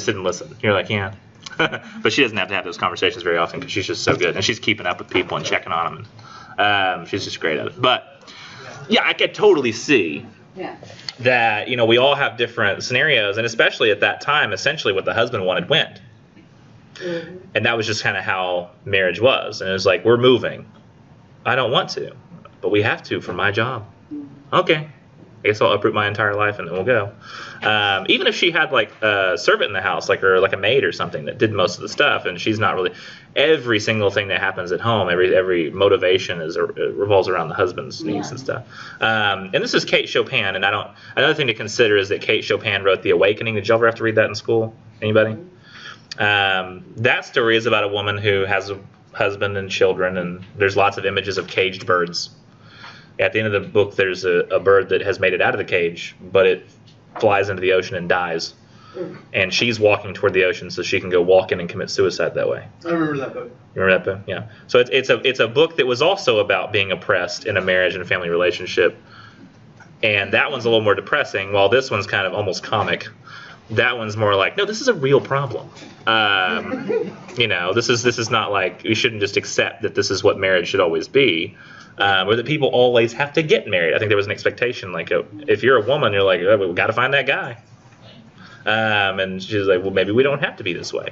Speaker 1: didn't listen. You're like, yeah. But she doesn't have to have those conversations very often because she's just so good. And she's keeping up with people and checking on them. And she's just great at it. But yeah, I could totally see that, we all have different scenarios, and especially at that time, essentially what the husband wanted went. Mm-hmm. And that was just kind of how marriage was. And it was like, we're moving. I don't want to, but we have to for my job. Okay. I guess I'll uproot my entire life and then we'll go. Even if she had like a servant in the house, like a maid or something that did most of the stuff, and she's not really, every single thing that happens at home, every motivation revolves around the husband's needs and stuff. And this is Kate Chopin, and another thing to consider is that Kate Chopin wrote The Awakening. Did you ever have to read that in school? Anybody? That story is about a woman who has a husband and children, and there's lots of images of caged birds. At the end of the book, there's a bird that has made it out of the cage, but it flies into the ocean and dies. And she's walking toward the ocean so she can go walk in and commit suicide that way.
Speaker 7: I remember that book.
Speaker 1: You remember that book? Yeah. So it's a book that was also about being oppressed in a marriage and a family relationship. And that one's a little more depressing, while this one's kind of almost comic. That one's more like, no, this is a real problem. This is not like, we shouldn't just accept that this is what marriage should always be. Or that people always have to get married. I think there was an expectation, like if you're a woman, you're like, oh, we got to find that guy. And she's like, well, maybe we don't have to be this way.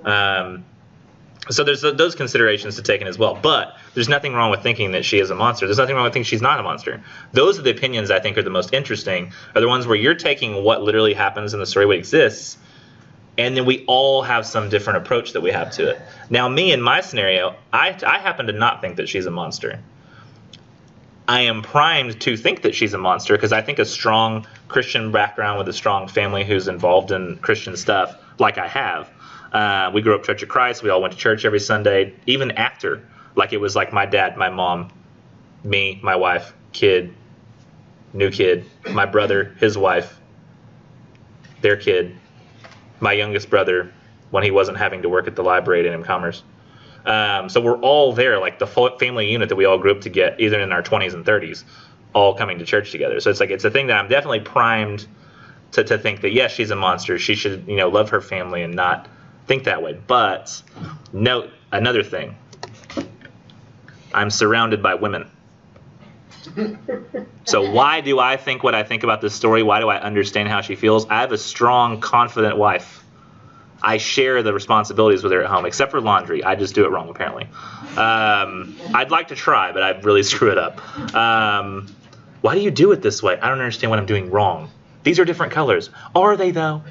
Speaker 1: So there's those considerations to take in as well. But there's nothing wrong with thinking that she is a monster. There's nothing wrong with thinking she's not a monster. Those are the opinions I think are the most interesting, are the ones where you're taking what literally happens in the story, what exists, and then we all have some different approach that we have to it. Now, me, in my scenario, I happen to not think that she's a monster. I am primed to think that she's a monster because I think a strong Christian background with a strong family who's involved in Christian stuff, like I have. We grew up Church of Christ. We all went to church every Sunday, even after. Like it was like my dad, my mom, me, my wife, kid, new kid, my brother, his wife, their kid, my youngest brother when he wasn't having to work at the library at Commerce. So we're all there, like the family unit that we all grew up to get, either in our 20s and 30s, all coming to church together. So it's a thing that I'm definitely primed to think that, yes, she's a monster. She should, love her family and not think that way. But note another thing. I'm surrounded by women. So why do I think what I think about this story? Why do I understand how she feels? I have a strong, confident wife. I share the responsibilities with her at home, except for laundry. I just do it wrong, apparently. I'd like to try, but I really screw it up. Why do you do it this way? I don't understand what I'm doing wrong. These are different colors. Are they, though?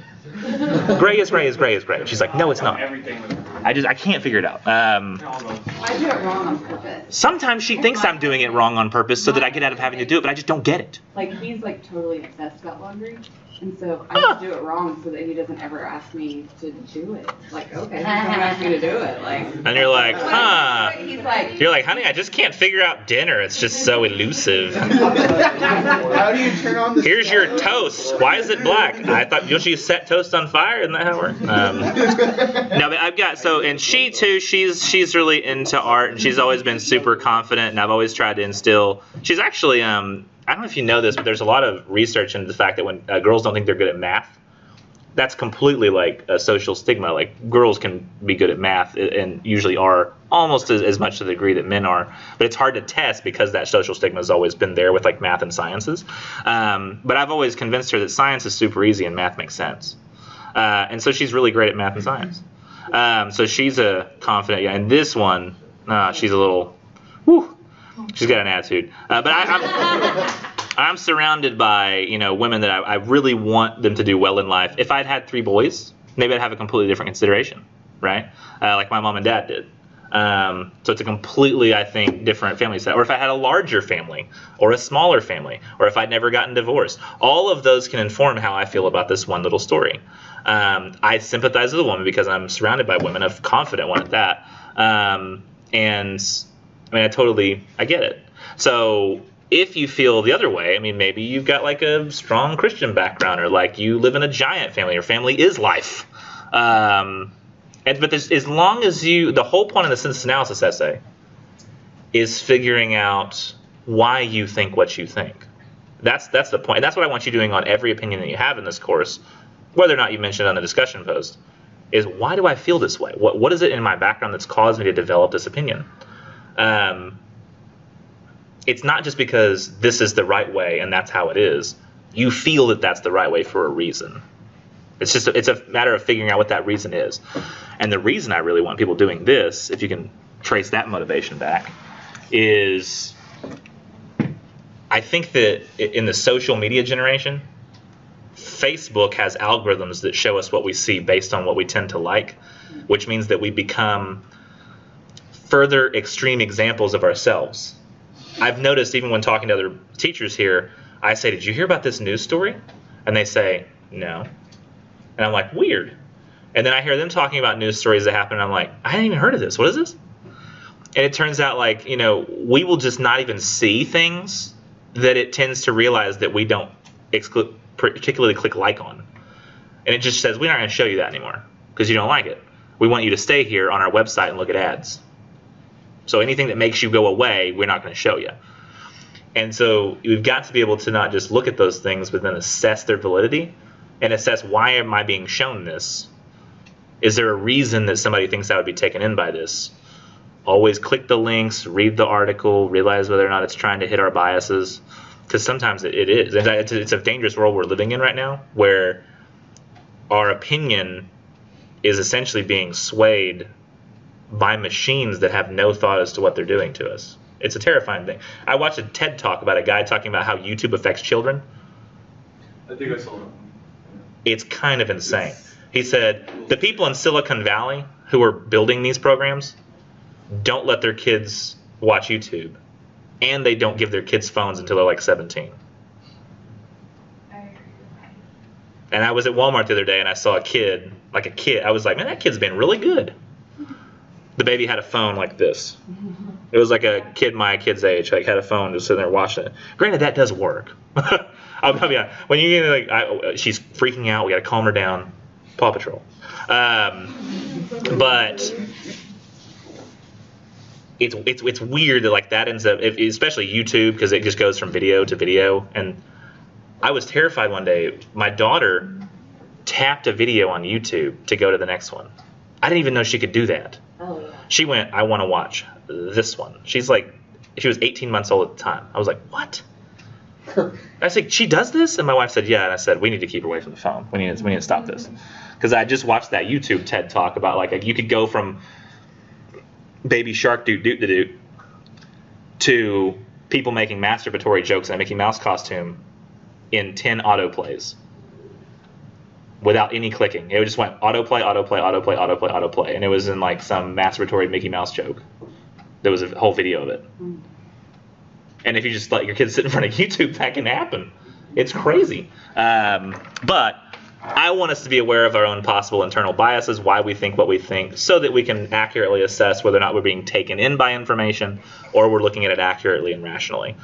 Speaker 1: Gray is gray is gray is gray. She's like, no, it's not. I can't figure it out.
Speaker 2: I do it wrong on purpose.
Speaker 1: Sometimes she thinks I'm doing it wrong on purpose so that I get out of having to do it, but I just don't get it.
Speaker 2: Like, he's like totally obsessed about laundry. And so I just do it wrong so that he doesn't ever ask me to do it. Like, okay, he's not asking me to do it. Like,
Speaker 1: and you're like, huh?
Speaker 2: He's like,
Speaker 1: you're like, honey, I just can't figure out dinner. It's just so elusive.
Speaker 4: How do you turn on the
Speaker 1: Here's your toast. Why is it black? I thought, don't you set toast on fire? Isn't that how it works? No, but I've got, and she too, she's really into art, and she's always been super confident, and I've always tried to instill, she's actually, I don't know if you know this, but there's a lot of research into the fact that when girls don't think they're good at math, that's completely like a social stigma. Like, girls can be good at math and usually are almost as much to the degree that men are, but it's hard to test because that social stigma has always been there with like math and sciences. But I've always convinced her that science is super easy and math makes sense. And so she's really great at math and science. So she's a confident, and this one, she's a little, whew, she's got an attitude. But I'm surrounded by, women that I really want them to do well in life. If I'd had 3 boys, maybe I'd have a completely different consideration, right? Like my mom and dad did. So it's a completely, I think, different family set. Or if I had a larger family or a smaller family, or if I'd never gotten divorced, all of those can inform how I feel about this one little story. I sympathize with a woman because I'm surrounded by women, a confident one at that. And I mean, I get it. So if you feel the other way, I mean, maybe you've got like a strong Christian background, or like you live in a giant family, your family is life. But as long as the whole point of the synthesis analysis essay is figuring out why you think what you think. That's the point. And that's what I want you doing on every opinion that you have in this course, whether or not you mention it on the discussion post, is why do I feel this way? What is it in my background that's caused me to develop this opinion? It's not just because this is the right way and that's how it is. You feel that that's the right way for a reason. It's a matter of figuring out what that reason is. And the reason I really want people doing this, if you can trace that motivation back, is I think that in the social media generation, Facebook has algorithms that show us what we see based on what we tend to like, which means that we become further extreme examples of ourselves. I've noticed even when talking to other teachers here, I say, did you hear about this news story? And they say, no. And I'm like, weird. And then I hear them talking about news stories that happen, and I'm like, I hadn't even heard of this. What is this? And it turns out, like, we will just not even see things that it tends to realize that we don't particularly click like on. And it just says, we're not going to show you that anymore because you don't like it. We want you to stay here on our website and look at ads. So anything that makes you go away, we're not going to show you. And so we've got to be able to not just look at those things, but then assess their validity and assess, why am I being shown this? Is there a reason that somebody thinks I would be taken in by this? Always click the links, read the article, realize whether or not it's trying to hit our biases. Because sometimes it is. It's a dangerous world we're living in right now, where our opinion is essentially being swayed by machines that have no thought as to what they're doing to us. It's a terrifying thing. I watched a TED Talk about a guy talking about how YouTube affects children.
Speaker 6: I think I saw that.
Speaker 1: It's kind of insane. He said the people in Silicon Valley who are building these programs don't let their kids watch YouTube, and they don't give their kids phones until they're like 17. And I was at Walmart the other day, and I saw a kid. I was like, man, that kid's been really good. The baby had a phone like this. It was like a kid my kid's age, like had a phone just sitting there watching it. Granted, that does work. I'll be honest. When you get like, she's freaking out. We got to calm her down. Paw Patrol. But it's weird that like that ends up, especially YouTube, because it just goes from video to video. And I was terrified one day. My daughter tapped a video on YouTube to go to the next one. I didn't even know she could do that.
Speaker 8: Oh, yeah.
Speaker 1: She went, I want to watch this one. She was 18 months old at the time. I was like, what? I said, she does this? And my wife said, yeah. And I said, we need to keep her away from the phone. We need to stop this. Because I just watched that YouTube TED Talk about like you could go from Baby Shark doot doot doot to people making masturbatory jokes in a Mickey Mouse costume in 10 autoplays without any clicking. It just went autoplay, autoplay, autoplay, autoplay, autoplay, and it was in like some masturbatory Mickey Mouse joke. There was a whole video of it. And if you just let your kids sit in front of YouTube, that can happen. It's crazy. But I want us to be aware of our own possible internal biases, why we think what we think, so that we can accurately assess whether or not we're being taken in by information or we're looking at it accurately and rationally.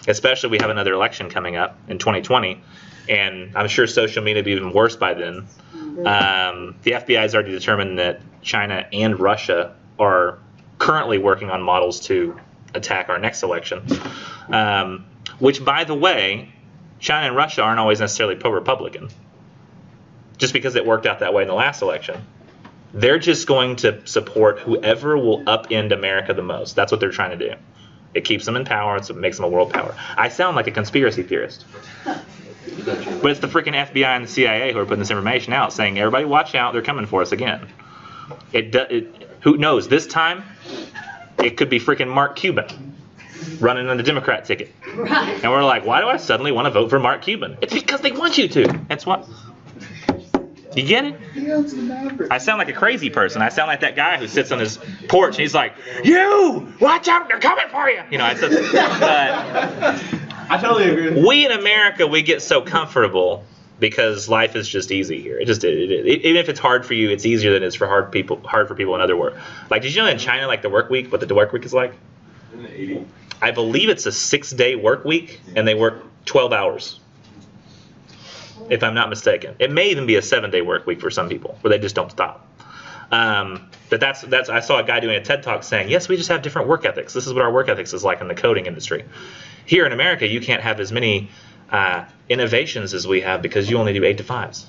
Speaker 1: Especially we have another election coming up in 2020, and I'm sure social media will be even worse by then. The FBI has already determined that China and Russia are currently working on models to attack our next election, which, by the way, China and Russia aren't always necessarily pro-Republican. Just because it worked out that way in the last election. They're just going to support whoever will upend America the most. That's what they're trying to do. It keeps them in power. It makes them a world power. I sound like a conspiracy theorist. But it's the freaking FBI and the CIA who are putting this information out, saying, everybody watch out, they're coming for us again. Who knows? This time, it could be freaking Mark Cuban running on the Democrat ticket.
Speaker 8: Right.
Speaker 1: And we're like, why do I suddenly want to vote for Mark Cuban? It's because they want you to. That's what. You get it? I sound like a crazy person. I sound like that guy who sits on his porch and he's like, you, watch out, they're coming for you. You know, I said,
Speaker 7: I totally agree.
Speaker 1: We in America, we get so comfortable because life is just easy here. Even if it's hard for you, it's easier than it is for hard for people in other work. Like, did you know in China, like the work week, what the work week is like?
Speaker 6: In the 80s.
Speaker 1: I believe it's a 6-day work week, and they work 12 hours. If I'm not mistaken. It may even be a 7-day work week for some people, where they just don't stop. But that's. I saw a guy doing a TED Talk saying, yes, we just have different work ethics. This is what our work ethics is like in the coding industry. Here in America, you can't have as many innovations as we have because you only do 8 to 5s.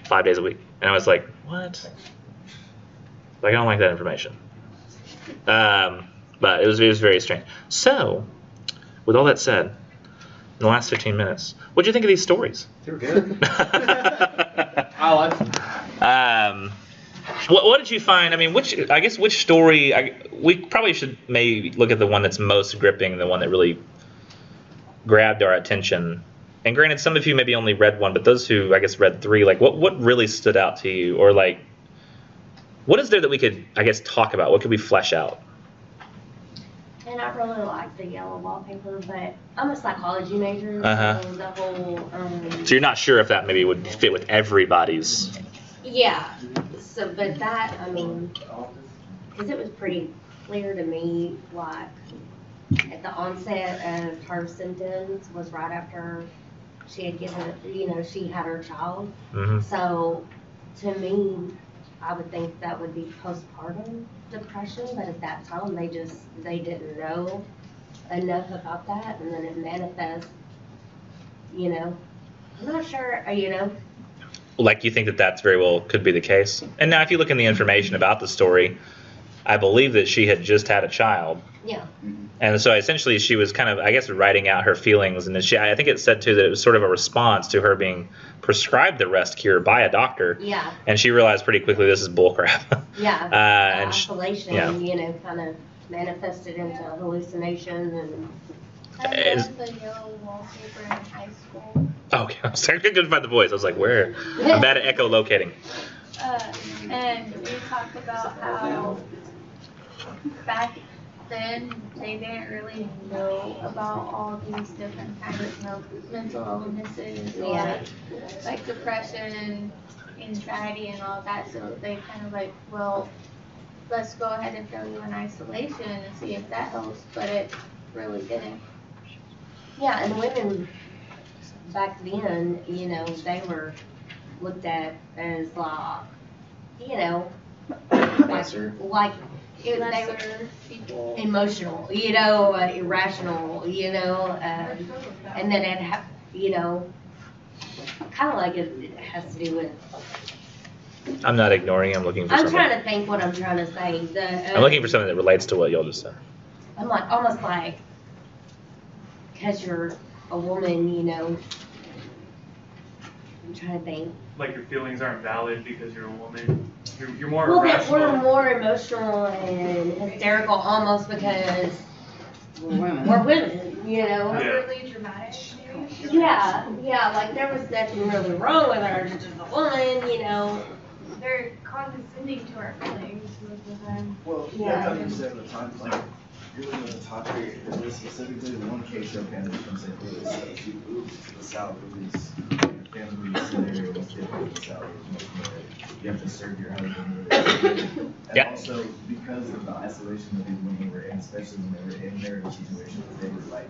Speaker 1: 5 days a week. And I was like, what? Like, I don't like that information. But it was very strange. So, with all that said, in the last 15 minutes, what do you think of these stories?
Speaker 7: They were good. I like them.
Speaker 1: What did you find? I mean, which story? We probably should maybe look at the one that's most gripping, the one that really grabbed our attention. And granted, some of you maybe only read one, but those who, I guess, read 3, like, what really stood out to you? Or, like, what is there that we could, I guess, talk about? What could we flesh out?
Speaker 8: And I really like the yellow wallpaper, but I'm a psychology major, so the whole,
Speaker 1: So you're not sure if that maybe would fit with everybody's...
Speaker 8: yeah, so, but that, I mean, because it was pretty clear to me, like, at the onset of her symptoms was right after she had given, she had her child.
Speaker 1: Mm-hmm.
Speaker 8: So, to me, I would think that would be postpartum depression, but at that time they didn't know enough about that, and then it manifests, I'm not sure,
Speaker 1: Like, you think that that's very well could be the case? And now if you look in the information about the story, I believe that she had just had a child.
Speaker 8: Yeah.
Speaker 1: And so essentially she was kind of, I guess, writing out her feelings. And then I think it said too that it was sort of a response to her being prescribed the rest cure by a doctor.
Speaker 8: Yeah.
Speaker 1: And she realized pretty quickly this is bullcrap.
Speaker 8: Yeah.
Speaker 1: And
Speaker 8: isolation,
Speaker 1: yeah.
Speaker 8: you know, kind of manifested into hallucination and.
Speaker 3: I love the yellow wallpaper in high school.
Speaker 1: Okay, I couldn't find the voice. I was like, where? I'm bad at echolocating.
Speaker 3: And we talked about how back then they didn't really know about all these different kinds of mental illnesses or like depression, anxiety, and all that. So they kind of like, well, let's go ahead and throw you in isolation and see if that helps. But it really didn't.
Speaker 8: Yeah, and women back then, you know, they were looked at as, you know, like they were
Speaker 3: people.
Speaker 8: emotional, you know, irrational, you know, and then it, you know, kind of like it has to do with.
Speaker 1: I'm not ignoring. I'm looking for
Speaker 8: I'm
Speaker 1: something.
Speaker 8: trying to think what I'm trying to say.
Speaker 1: I'm looking for something that relates to what y'all just said.
Speaker 8: I'm like almost like because you're a woman, you know. I'm trying to think.
Speaker 5: Like your feelings aren't valid because you're a woman. You're more
Speaker 8: Well,
Speaker 5: irrational.
Speaker 8: we're more emotional and hysterical almost because we're women, you know.
Speaker 5: Yeah.
Speaker 3: Overly dramatic.
Speaker 8: Yeah, like there was nothing really wrong with her, she's just a woman, you know.
Speaker 3: They're condescending to our feelings most of the time.
Speaker 9: Well, you
Speaker 8: Yeah.
Speaker 9: have to understand the time, like, you're living in a time period, and this specifically, the one case Chopin that comes in really says, you move to the South, at least, your family scenario was different in the South. It was much more, you have to serve your husband. And
Speaker 1: Yeah.
Speaker 9: also, because of the isolation that these women were in, especially when they were in marriage situations, they were like,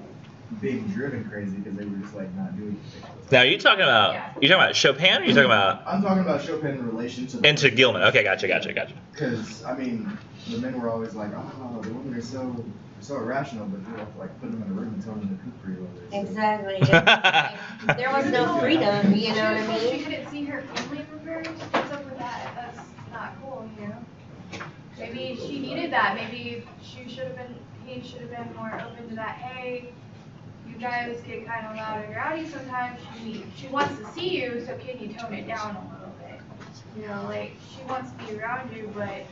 Speaker 9: being driven crazy because they were just like not doing anything.
Speaker 1: Now, are you talking about Chopin, or are you talking about
Speaker 9: I'm talking about Chopin in relation to
Speaker 1: into Gilman? Okay, gotcha.
Speaker 9: Because I mean, the men were always like, oh, the women are so irrational, but you have to like put them in a room and tell them to cook for you all day. So.
Speaker 8: Exactly. There was no freedom, you know what I
Speaker 3: She
Speaker 8: mean?
Speaker 3: couldn't see her family members. What's up with that? That's not cool, you know? Maybe she needed that. Maybe he should have been more open to that. Hey, you guys get kind of loud and rowdy sometimes. She wants to see you, so can you tone it down a little bit? You know, like, she wants to be around you, but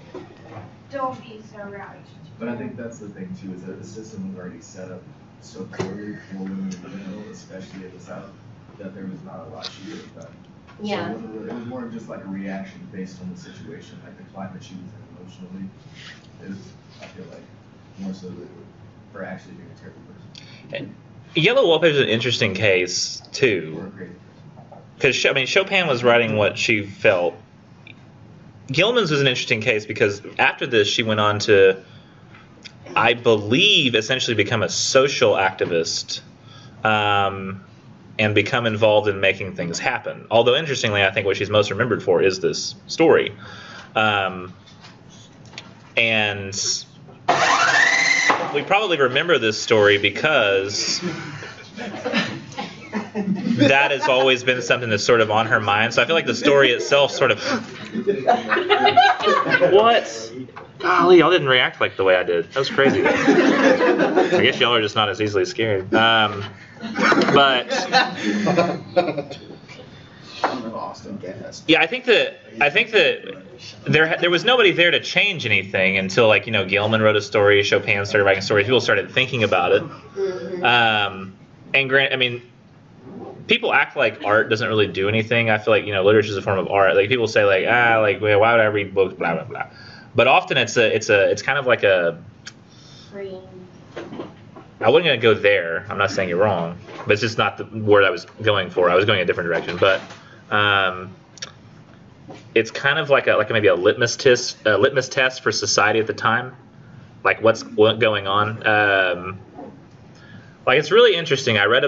Speaker 3: don't be so rowdy.
Speaker 9: But I think that's the thing too, is that the system was already set up so poorly for women in general, especially in the South, that there was not a lot she could have done.
Speaker 8: Yeah.
Speaker 9: So it was more of just like a reaction based on the situation, like the climate she was in emotionally. Is I feel like more so than for actually being a terrible person.
Speaker 1: Yellow Wallpaper is an interesting case
Speaker 9: Or
Speaker 1: too,
Speaker 9: crazy.
Speaker 1: because I mean Chopin was writing what she felt. Gilman's was an interesting case because after this she went on to, I believe, essentially become a social activist and become involved in making things happen. Although interestingly, I think what she's most remembered for is this story, and we probably remember this story because that has always been something that's sort of on her mind. So I feel like the story itself sort of... What? Golly, y'all didn't react like the way I did. That was crazy. I guess y'all are just not as easily scared. But... Yeah, I think that there was nobody there to change anything until, like, you know, Gilman wrote a story, Chopin started writing stories, people started thinking about it. And I mean, people act like art doesn't really do anything. I feel like, you know, literature is a form of art. Like, people say like, like, well, why would I read books, blah blah blah. But often it's kind of like a. I wasn't gonna go there. I'm not saying you're wrong, but it's just not the word I was going for. I was going a different direction, but. It's kind of like maybe a litmus test for society at the time, like what's going on. Like, it's really interesting. I read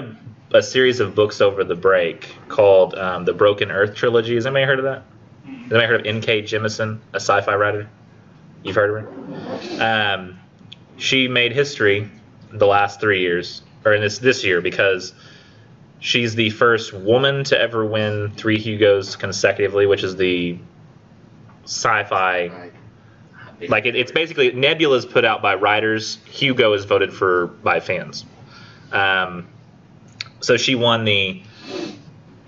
Speaker 1: a series of books over the break called the Broken Earth trilogy. Has anybody heard of that? Has anybody heard of N.K. Jemisin, a sci-fi writer? You've heard of her? She made history the last 3 years, or in this year, because she's the first woman to ever win 3 Hugos consecutively, which is the sci-fi. Like it's basically Nebula's put out by writers. Hugo is voted for by fans. So she won the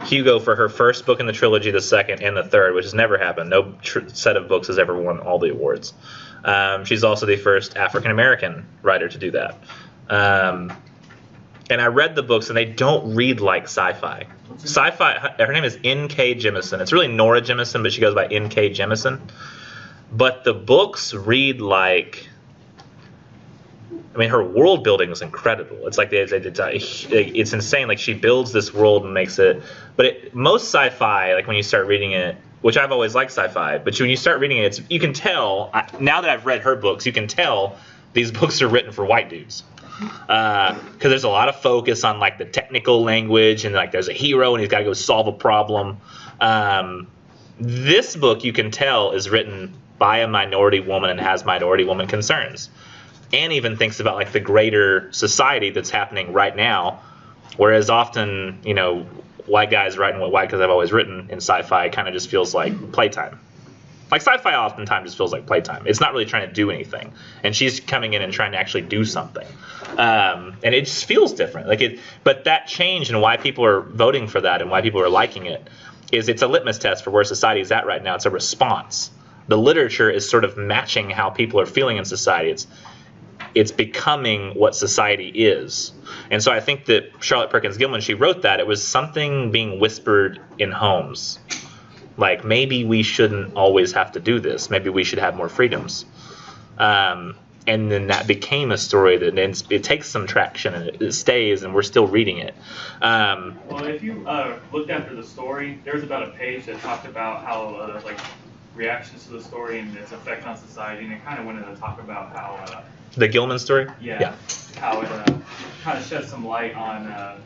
Speaker 1: Hugo for her first book in the trilogy, the second, and the third, which has never happened. No set of books has ever won all the awards. She's also the first African American writer to do that. And I read the books, and they don't read like sci-fi. Sci-fi. Her name is N.K. Jemisin. It's really Nora Jemisin, but she goes by N.K. Jemisin. But the books read like. I mean, her world building is incredible. It's like it's insane. Like she builds this world and makes it. But most sci-fi, like when you start reading it, which I've always liked sci-fi, but when you start reading it, you can tell. Now that I've read her books, you can tell these books are written for white dudes. Because there's a lot of focus on like the technical language and like there's a hero and he's got to go solve a problem. This book you can tell is written by a minority woman and has minority woman concerns, and even thinks about like the greater society that's happening right now. Whereas often, white guys writing what white guys have always written in sci-fi kind of just feels like playtime. Like sci-fi oftentimes just feels like playtime. It's not really trying to do anything, and she's coming in and trying to actually do something, and it just feels different. But that change and why people are voting for that and why people are liking it is it's a litmus test for where society is at right now. It's a response. The literature is sort of matching how people are feeling in society. It's becoming what society is, and so I think that Charlotte Perkins Gilman, she wrote that it was something being whispered in homes. Like, maybe we shouldn't always have to do this. Maybe we should have more freedoms. And then that became a story that it takes some traction and it stays, and we're still reading it.
Speaker 5: Well, if you looked after the story, there's about a page that talked about how, reactions to the story and its effect on society, and it kind of went into talk about how...
Speaker 1: the Gilman story?
Speaker 5: Yeah. How it kind of sheds some light on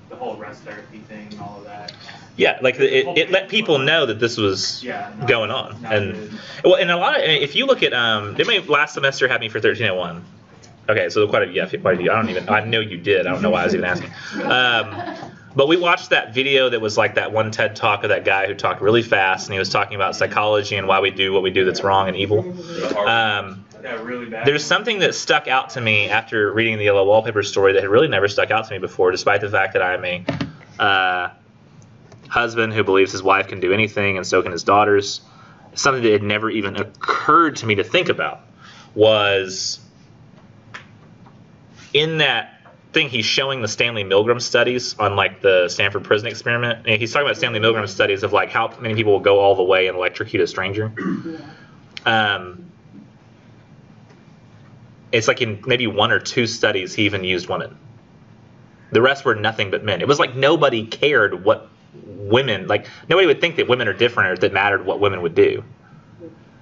Speaker 5: the whole rest therapy thing and all of that.
Speaker 1: Yeah, like it let people know that this was going on, and a lot of, if you look at last semester had me for 1301. Okay, so quite a few. I know you did. I don't know why I was even asking. But we watched that video that was like that one TED talk of that guy who talked really fast, and he was talking about psychology and why we do what we do that's wrong and evil.
Speaker 5: Really bad.
Speaker 1: There's something that stuck out to me after reading the Yellow Wallpaper story that had really never stuck out to me before, despite the fact that I'm a husband who believes his wife can do anything and so can his daughters. Something that had never even occurred to me to think about was in that thing he's showing the Stanley Milgram studies on like the Stanford prison experiment. And he's talking about Stanley Milgram studies of like how many people will go all the way and electrocute a stranger. It's like in maybe one or two studies he even used women. The rest were nothing but men. It was like nobody cared what women, like nobody would think that women are different or that mattered what women would do.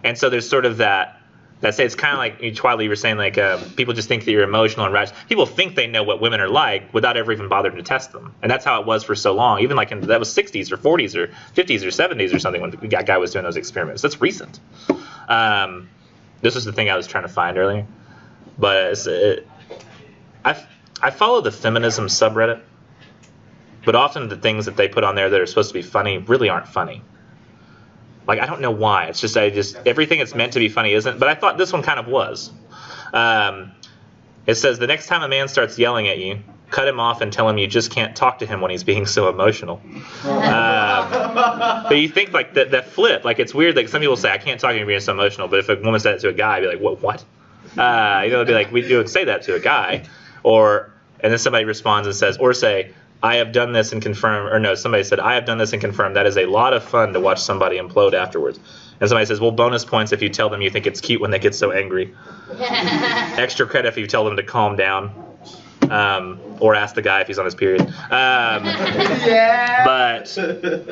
Speaker 1: And so there's sort of that say it's kind of like Twilight, you were saying, like people just think that you're emotional and rational. People think they know what women are like without ever even bothering to test them. And that's how it was for so long. Even like that was 60s or 40s or 50s or 70s or something when the guy was doing those experiments. That's recent. This was the thing I was trying to find earlier. But I follow the feminism subreddit, but often the things that they put on there that are supposed to be funny really aren't funny. Like, I don't know why. It's just everything that's meant to be funny isn't. But I thought this one kind of was. It says, the next time a man starts yelling at you, cut him off and tell him you just can't talk to him when he's being so emotional. But you think like that flip, like it's weird. Like some people say, I can't talk to you being so emotional. But if a woman said it to a guy, I'd be like, what? It'd be like, we do say that to a guy. And then somebody responds and says, or say, I have done this and confirm, or no, somebody said, I have done this and confirmed. That is a lot of fun to watch somebody implode afterwards. And somebody says, well, bonus points if you tell them you think it's cute when they get so angry. Extra credit if you tell them to calm down. Or ask the guy if he's on his period. But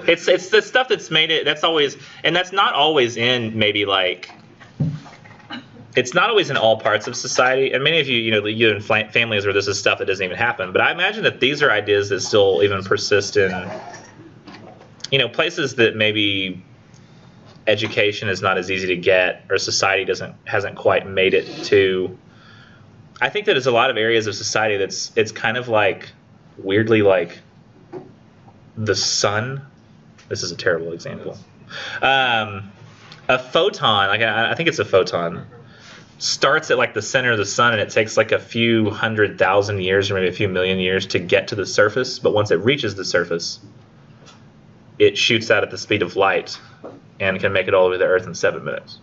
Speaker 1: it's the stuff that's made it, that's always, and that's not always in maybe like, it's not always in all parts of society, and many of you in families where this is stuff that doesn't even happen. But I imagine that these are ideas that still even persist in, places that maybe education is not as easy to get, or society hasn't quite made it to. I think that there's a lot of areas of society it's kind of like weirdly like the sun. This is a terrible example. A photon, like I think it's a photon. starts at like the center of the sun, and it takes like a few 100,000 years or maybe a few million years to get to the surface. But once it reaches the surface, it shoots out at the speed of light and can make it all the way to Earth in 7 minutes.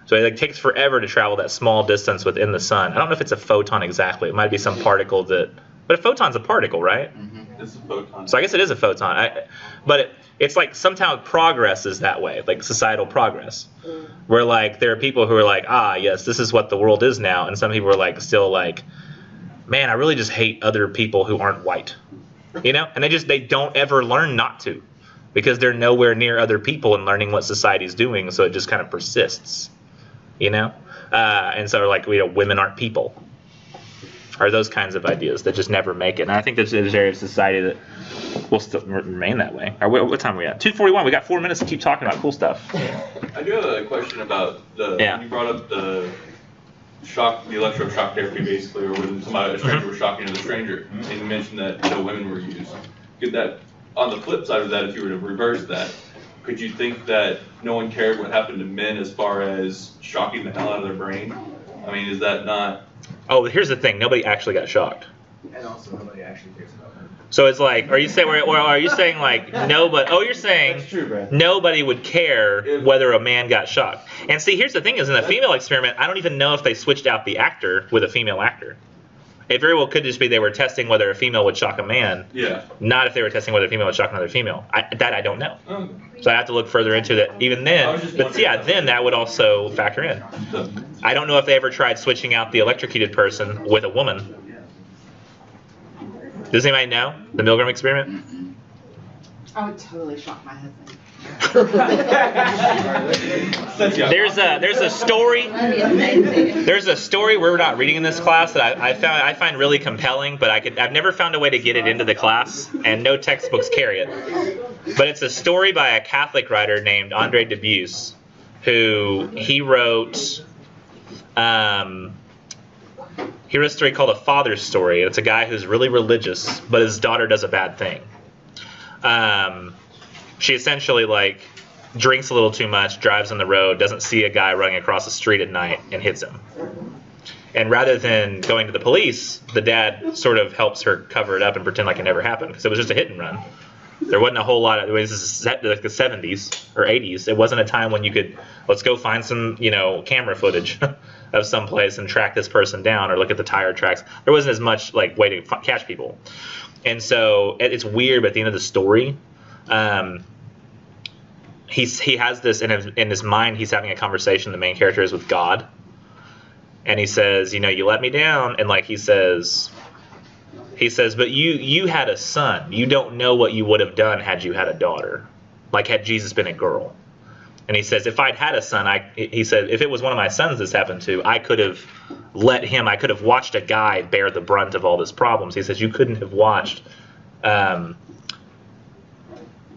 Speaker 1: So it takes forever to travel that small distance within the sun. I don't know if it's a photon exactly. It might be some particle that... But a photon's a particle, right?
Speaker 6: Mm-hmm. It's a photon.
Speaker 1: So I guess it is a photon. But it's like somehow progress is that way, like societal progress. Where like there are people who are like, yes, this is what the world is now. And some people are like still like, man, I really just hate other people who aren't white. You know? And they don't ever learn not to. Because they're nowhere near other people and learning what society's doing, so it just kind of persists. You know? And so like, women aren't people. Or those kinds of ideas that just never make it. And I think there's an area of society that will still remain that way. What time are we at? 2:41. We got 4 minutes to keep talking about cool stuff.
Speaker 6: I do have a question about when you brought up the electroshock therapy, basically, or when a stranger was shocking another stranger, and you mentioned that women were used. Could that, on the flip side of that, if you were to reverse that, could you think that no one cared what happened to men as far as shocking the hell out of their brain? I mean, is that not...
Speaker 1: Oh, here's the thing. Nobody actually got shocked.
Speaker 9: And also, nobody actually cares about them.
Speaker 1: So it's like, are you saying like nobody? Oh, you're saying
Speaker 9: That's true, Brad.
Speaker 1: Nobody would care whether a man got shocked. And see, here's the thing: is in the female experiment, I don't even know if they switched out the actor with a female actor. It very well could just be they were testing whether a female would shock a man.
Speaker 6: Yeah.
Speaker 1: Not if they were testing whether a female would shock another female. I don't know.
Speaker 6: Okay.
Speaker 1: So I have to look further into that. Even then, then that would also factor in. I don't know if they ever tried switching out the electrocuted person with a woman. Does anybody know the Milgram experiment?
Speaker 2: I would totally shock my husband.
Speaker 1: There's a story we're not reading in this class that I find really compelling, but I've never found a way to get it into the class, and no textbooks carry it. But it's a story by a Catholic writer named Andre Dubus, who he wrote a story called A Father's Story. It's a guy who's really religious, but his daughter does a bad thing. She essentially like drinks a little too much, drives on the road, doesn't see a guy running across the street at night, and hits him. And rather than going to the police, the dad sort of helps her cover it up and pretend like it never happened, because it was just a hit and run. There wasn't a whole lot of, this is like the 70s or 80s. It wasn't a time when you could, let's go find some, camera footage of some place and track this person down, or look at the tire tracks. There wasn't as much like way to catch people. And so it's weird, but at the end of the story, he has this in his mind. He's having a conversation. The main character is with God, and he says, you let me down. And like he says, but you had a son. You don't know what you would have done had you had a daughter, like had Jesus been a girl. And he says, if I'd had a son, he said, if it was one of my sons this happened to, I could have watched a guy bear the brunt of all his problems. He says, you couldn't have watched,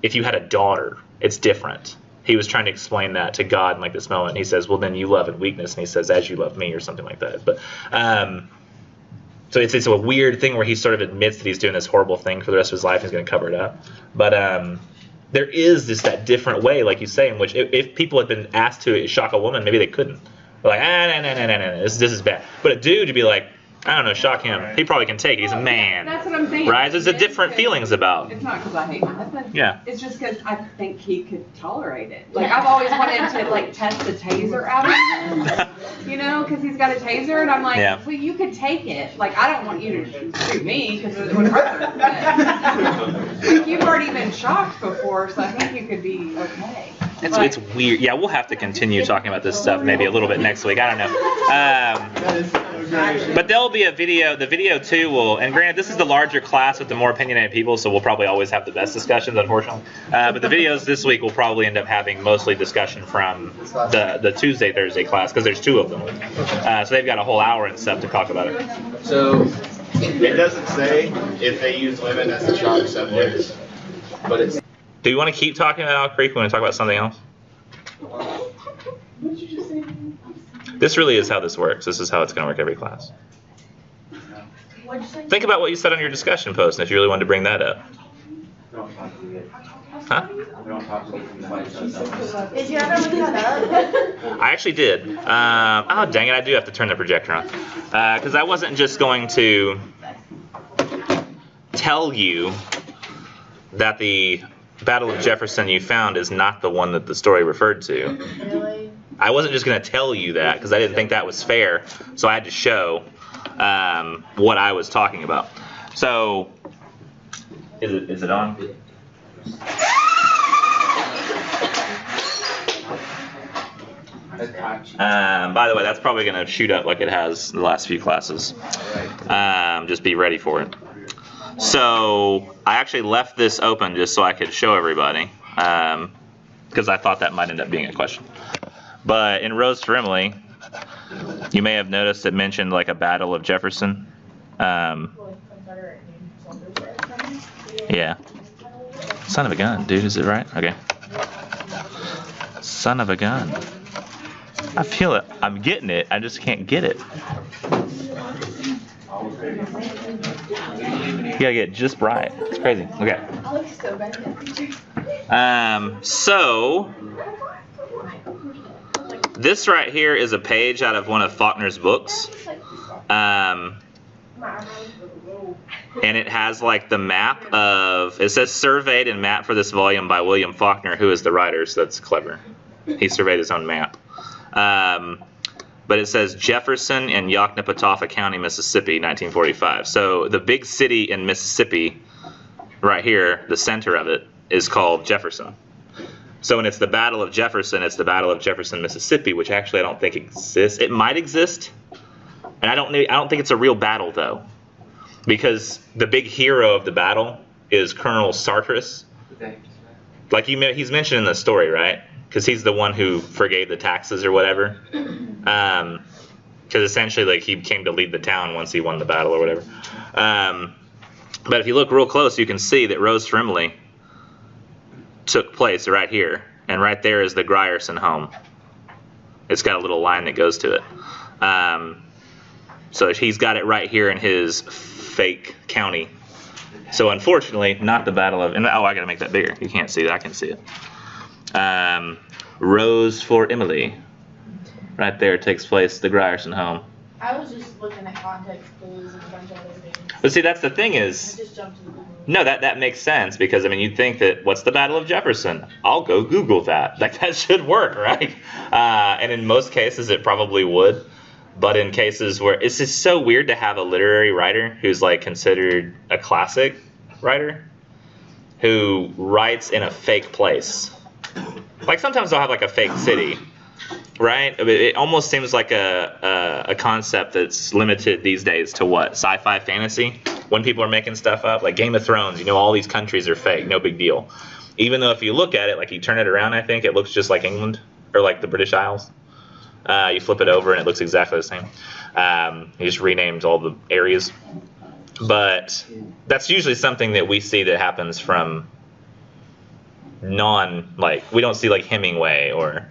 Speaker 1: if you had a daughter, it's different. He was trying to explain that to God in like this moment. And he says, well, then you love in weakness. And he says, as you love me, or something like that. But, so it's a weird thing where he sort of admits that he's doing this horrible thing for the rest of his life. He's going to cover it up. But, there is just that different way, like you say, in which if people had been asked to shock a woman, maybe they couldn't. They're like, no, this is bad. But a dude, you'd be like, I don't know, shock him. He probably can take it. He's a man.
Speaker 2: That's what I'm saying.
Speaker 1: Right? There's a different feelings about.
Speaker 2: It's not because I hate my husband.
Speaker 1: Yeah.
Speaker 2: It's just because I think he could tolerate it. Like, I've always wanted to, like, test the taser out of him, because he's got a taser, and I'm like, well, you could take it. Like, I don't want you to shoot me, because it would hurt. But you've already been shocked before, so I think you could be okay.
Speaker 1: It's weird. Yeah, we'll have to continue talking about this stuff maybe a little bit next week. I don't know. But there'll be a video. The video too will, and granted, this is the larger class with the more opinionated people, so we'll probably always have the best discussions, unfortunately. But the videos this week will probably end up having mostly discussion from the Tuesday, Thursday class, because there's two of them. So they've got a whole hour and stuff to talk about it.
Speaker 4: So it doesn't say if they use women as the shock subjects, but it's.
Speaker 1: Do you want to keep talking about Owl Creek? We want to talk about something else?
Speaker 2: What did you just say?
Speaker 1: This really is how this works. This is how it's going to work every class.
Speaker 3: What'd you say?
Speaker 1: Think about what you said on your discussion post, and if you really wanted to bring that up. Huh?
Speaker 3: Did you ever look that up?
Speaker 1: I actually did. Oh, dang it, I do have to turn the projector on. Because I wasn't just going to tell you that the Battle of Jefferson you found is not the one that the story referred to.
Speaker 3: Really?
Speaker 1: I wasn't just going to tell you that because I didn't think that was fair. So I had to show what I was talking about. So, is it on? By the way, that's probably going to shoot up like it has the last few classes. Just be ready for it. So I actually left this open just so I could show everybody, because I thought that might end up being a question. But in Rose for Emily, you may have noticed it mentioned like a Battle of Jefferson. Yeah. Son of a gun, dude, is it right? Okay. Son of a gun. I feel it. I'm getting it. I just can't get it. You gotta get it just right. It's crazy. Okay. So this right here is a page out of one of Faulkner's books. And it has like the map of, it says surveyed and mapped for this volume by William Faulkner, who is the writer, so that's clever. He surveyed his own map. But it says Jefferson in Yoknapatawpha County, Mississippi, 1945. So the big city in Mississippi, right here, the center of it, is called Jefferson. So when it's the Battle of Jefferson, it's the Battle of Jefferson, Mississippi, which actually I don't think exists. It might exist, and I don't think it's a real battle though, because the big hero of the battle is Colonel Sartris. Like he's mentioned in the story, right? Because he's the one who forgave the taxes or whatever. Because essentially, like, he came to lead the town once he won the battle or whatever. But if you look real close, you can see that Rose for Emily took place right here. And right there is the Grierson home. It's got a little line that goes to it. So he's got it right here in his fake county. So unfortunately, not the Battle of... oh, I got to make that bigger. You can't see that. I can see it. Rose for Emily. Right there takes place, the Grierson home.
Speaker 3: I was just looking at context clues and a bunch of other things.
Speaker 1: But see, that's the thing is...
Speaker 3: I just jumped to the Google.
Speaker 1: No, that makes sense, because, I mean, you'd think that, what's the Battle of Jefferson? I'll go Google that. Like, that should work, right? And in most cases, it probably would. But in cases where... It's just so weird to have a literary writer who's, like, considered a classic writer who writes in a fake place. Like, sometimes they'll have, like, a fake city, right? It almost seems like a concept that's limited these days to what? Sci-fi fantasy? When people are making stuff up? Like Game of Thrones, you know, all these countries are fake, no big deal. Even though if you look at it, like, you turn it around, I think, it looks just like England, or like the British Isles. You flip it over and it looks exactly the same. He just renamed all the areas. But that's usually something that we see that happens from we don't see like Hemingway or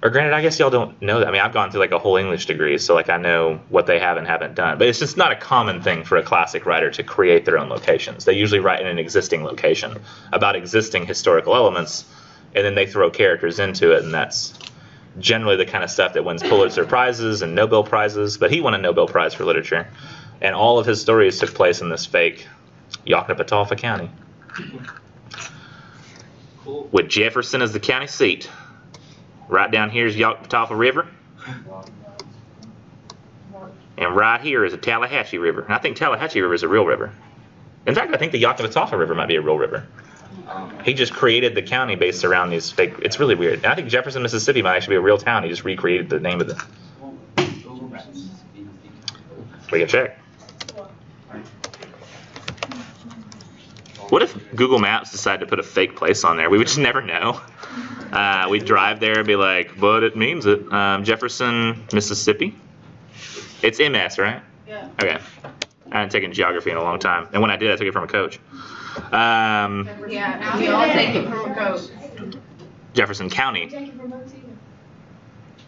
Speaker 1: granted, I guess y'all don't know that. I mean, I've gone through like a whole English degree, so like I know what they have and haven't done. But it's just not a common thing for a classic writer to create their own locations. They usually write in an existing location about existing historical elements, and then they throw characters into it, and that's generally the kind of stuff that wins Pulitzer Prizes and Nobel Prizes. But he won a Nobel Prize for literature, and all of his stories took place in this fake Yoknapatawpha County. Cool. With Jefferson as the county seat. Right down here is Yoknapatawpha River. And right here is the Tallahatchie River. And I think Tallahatchie River is a real river. In fact, I think the Yoknapatawpha River might be a real river. He just created the county based around these fake... It's really weird. And I think Jefferson, Mississippi might actually be a real town. He just recreated the name of the... We can check. What if Google Maps decided to put a fake place on there? We would just never know. We'd drive there and be like, but it means it. Jefferson, Mississippi. It's MS, right?
Speaker 3: Yeah.
Speaker 1: Okay. I hadn't taken geography in a long time. And when I did, I took it from a coach.
Speaker 3: Yeah, now we all take it from a coach.
Speaker 1: Jefferson County.
Speaker 2: Take it from both either.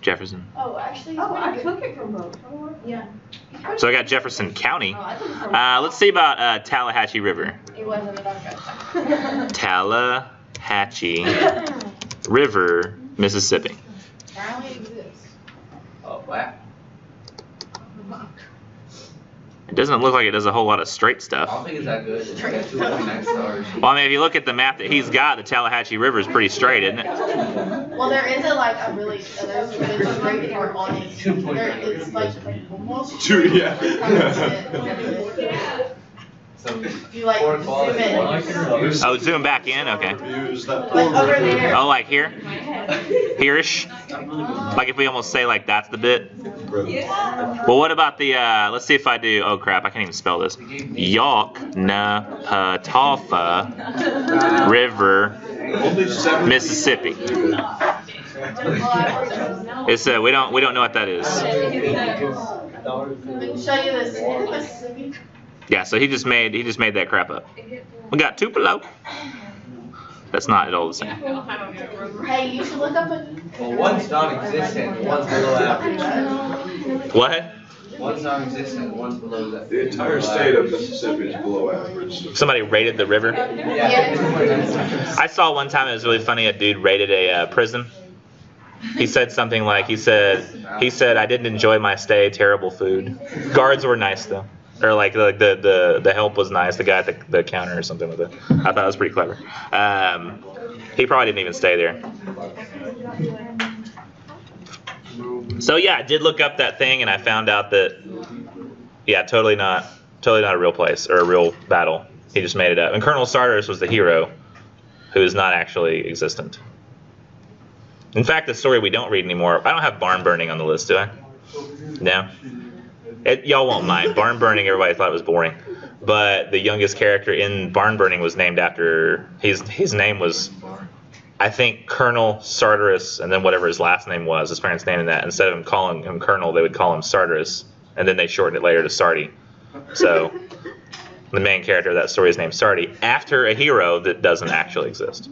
Speaker 1: Jefferson.
Speaker 3: Oh, actually,
Speaker 2: I took it from both.
Speaker 3: yeah.
Speaker 1: So I got Jefferson County.
Speaker 2: Oh, I took it from
Speaker 1: Let's see about Tallahatchie River.
Speaker 3: It wasn't enough.
Speaker 1: Tallahatchie River, Mississippi.
Speaker 2: Apparently it exists.
Speaker 7: Oh, wow.
Speaker 1: It doesn't look like it does a whole lot of straight
Speaker 7: I
Speaker 1: stuff.
Speaker 7: don't think it's that good. It's got 2.9 stars.
Speaker 1: Well, I mean, if you look at the map that he's got, the Tallahatchie River is pretty straight, isn't it?
Speaker 2: Well, there is a like a really there's a great part on it. There it's like almost.
Speaker 4: Yeah.
Speaker 7: So,
Speaker 2: You like
Speaker 7: poor
Speaker 2: zoom
Speaker 7: quality.
Speaker 2: in.
Speaker 1: Oh, zoom back in? Okay.
Speaker 2: Like over there.
Speaker 1: Oh, like here? Here-ish? Like if we almost say like that's the bit? Well, what about the, let's see if I do, oh crap, I can't even spell this. Yoknapatawpha River, Mississippi. It's, we don't know what that is.
Speaker 2: Let me show you this. Mississippi.
Speaker 1: Yeah, so he just made that crap up. We got Tupelo. That's not at all the same.
Speaker 2: Hey, you should look up a.
Speaker 7: Well, one's non-existent, one's below average.
Speaker 1: What?
Speaker 7: One's non-existent, one's below that.
Speaker 4: The entire state of Mississippi is below average.
Speaker 1: Somebody raided the river.
Speaker 7: Yeah.
Speaker 1: I saw one time, it was really funny, a dude raided a prison. He said something like, he said, I didn't enjoy my stay, terrible food. Guards were nice though. Or like the help was nice, the guy at the counter or something with it. I thought it was pretty clever. He probably didn't even stay there. So yeah, I did look up that thing and I found out that, yeah, totally not a real place or a real battle. He just made it up. And Colonel Sardis was the hero, who is not actually existent. In fact, the story we don't read anymore, I don't have barn burning on the list, do I? No? Y'all won't mind. Barn burning, everybody thought it was boring. But the youngest character in barn burning was named after, his name was, I think, Colonel Sardis, and then whatever his last name was, his parents named him that. Instead of calling him Colonel, they would call him Sardis, and then they shortened it later to Sardi. So the main character of that story is named Sardi, after a hero that doesn't actually exist.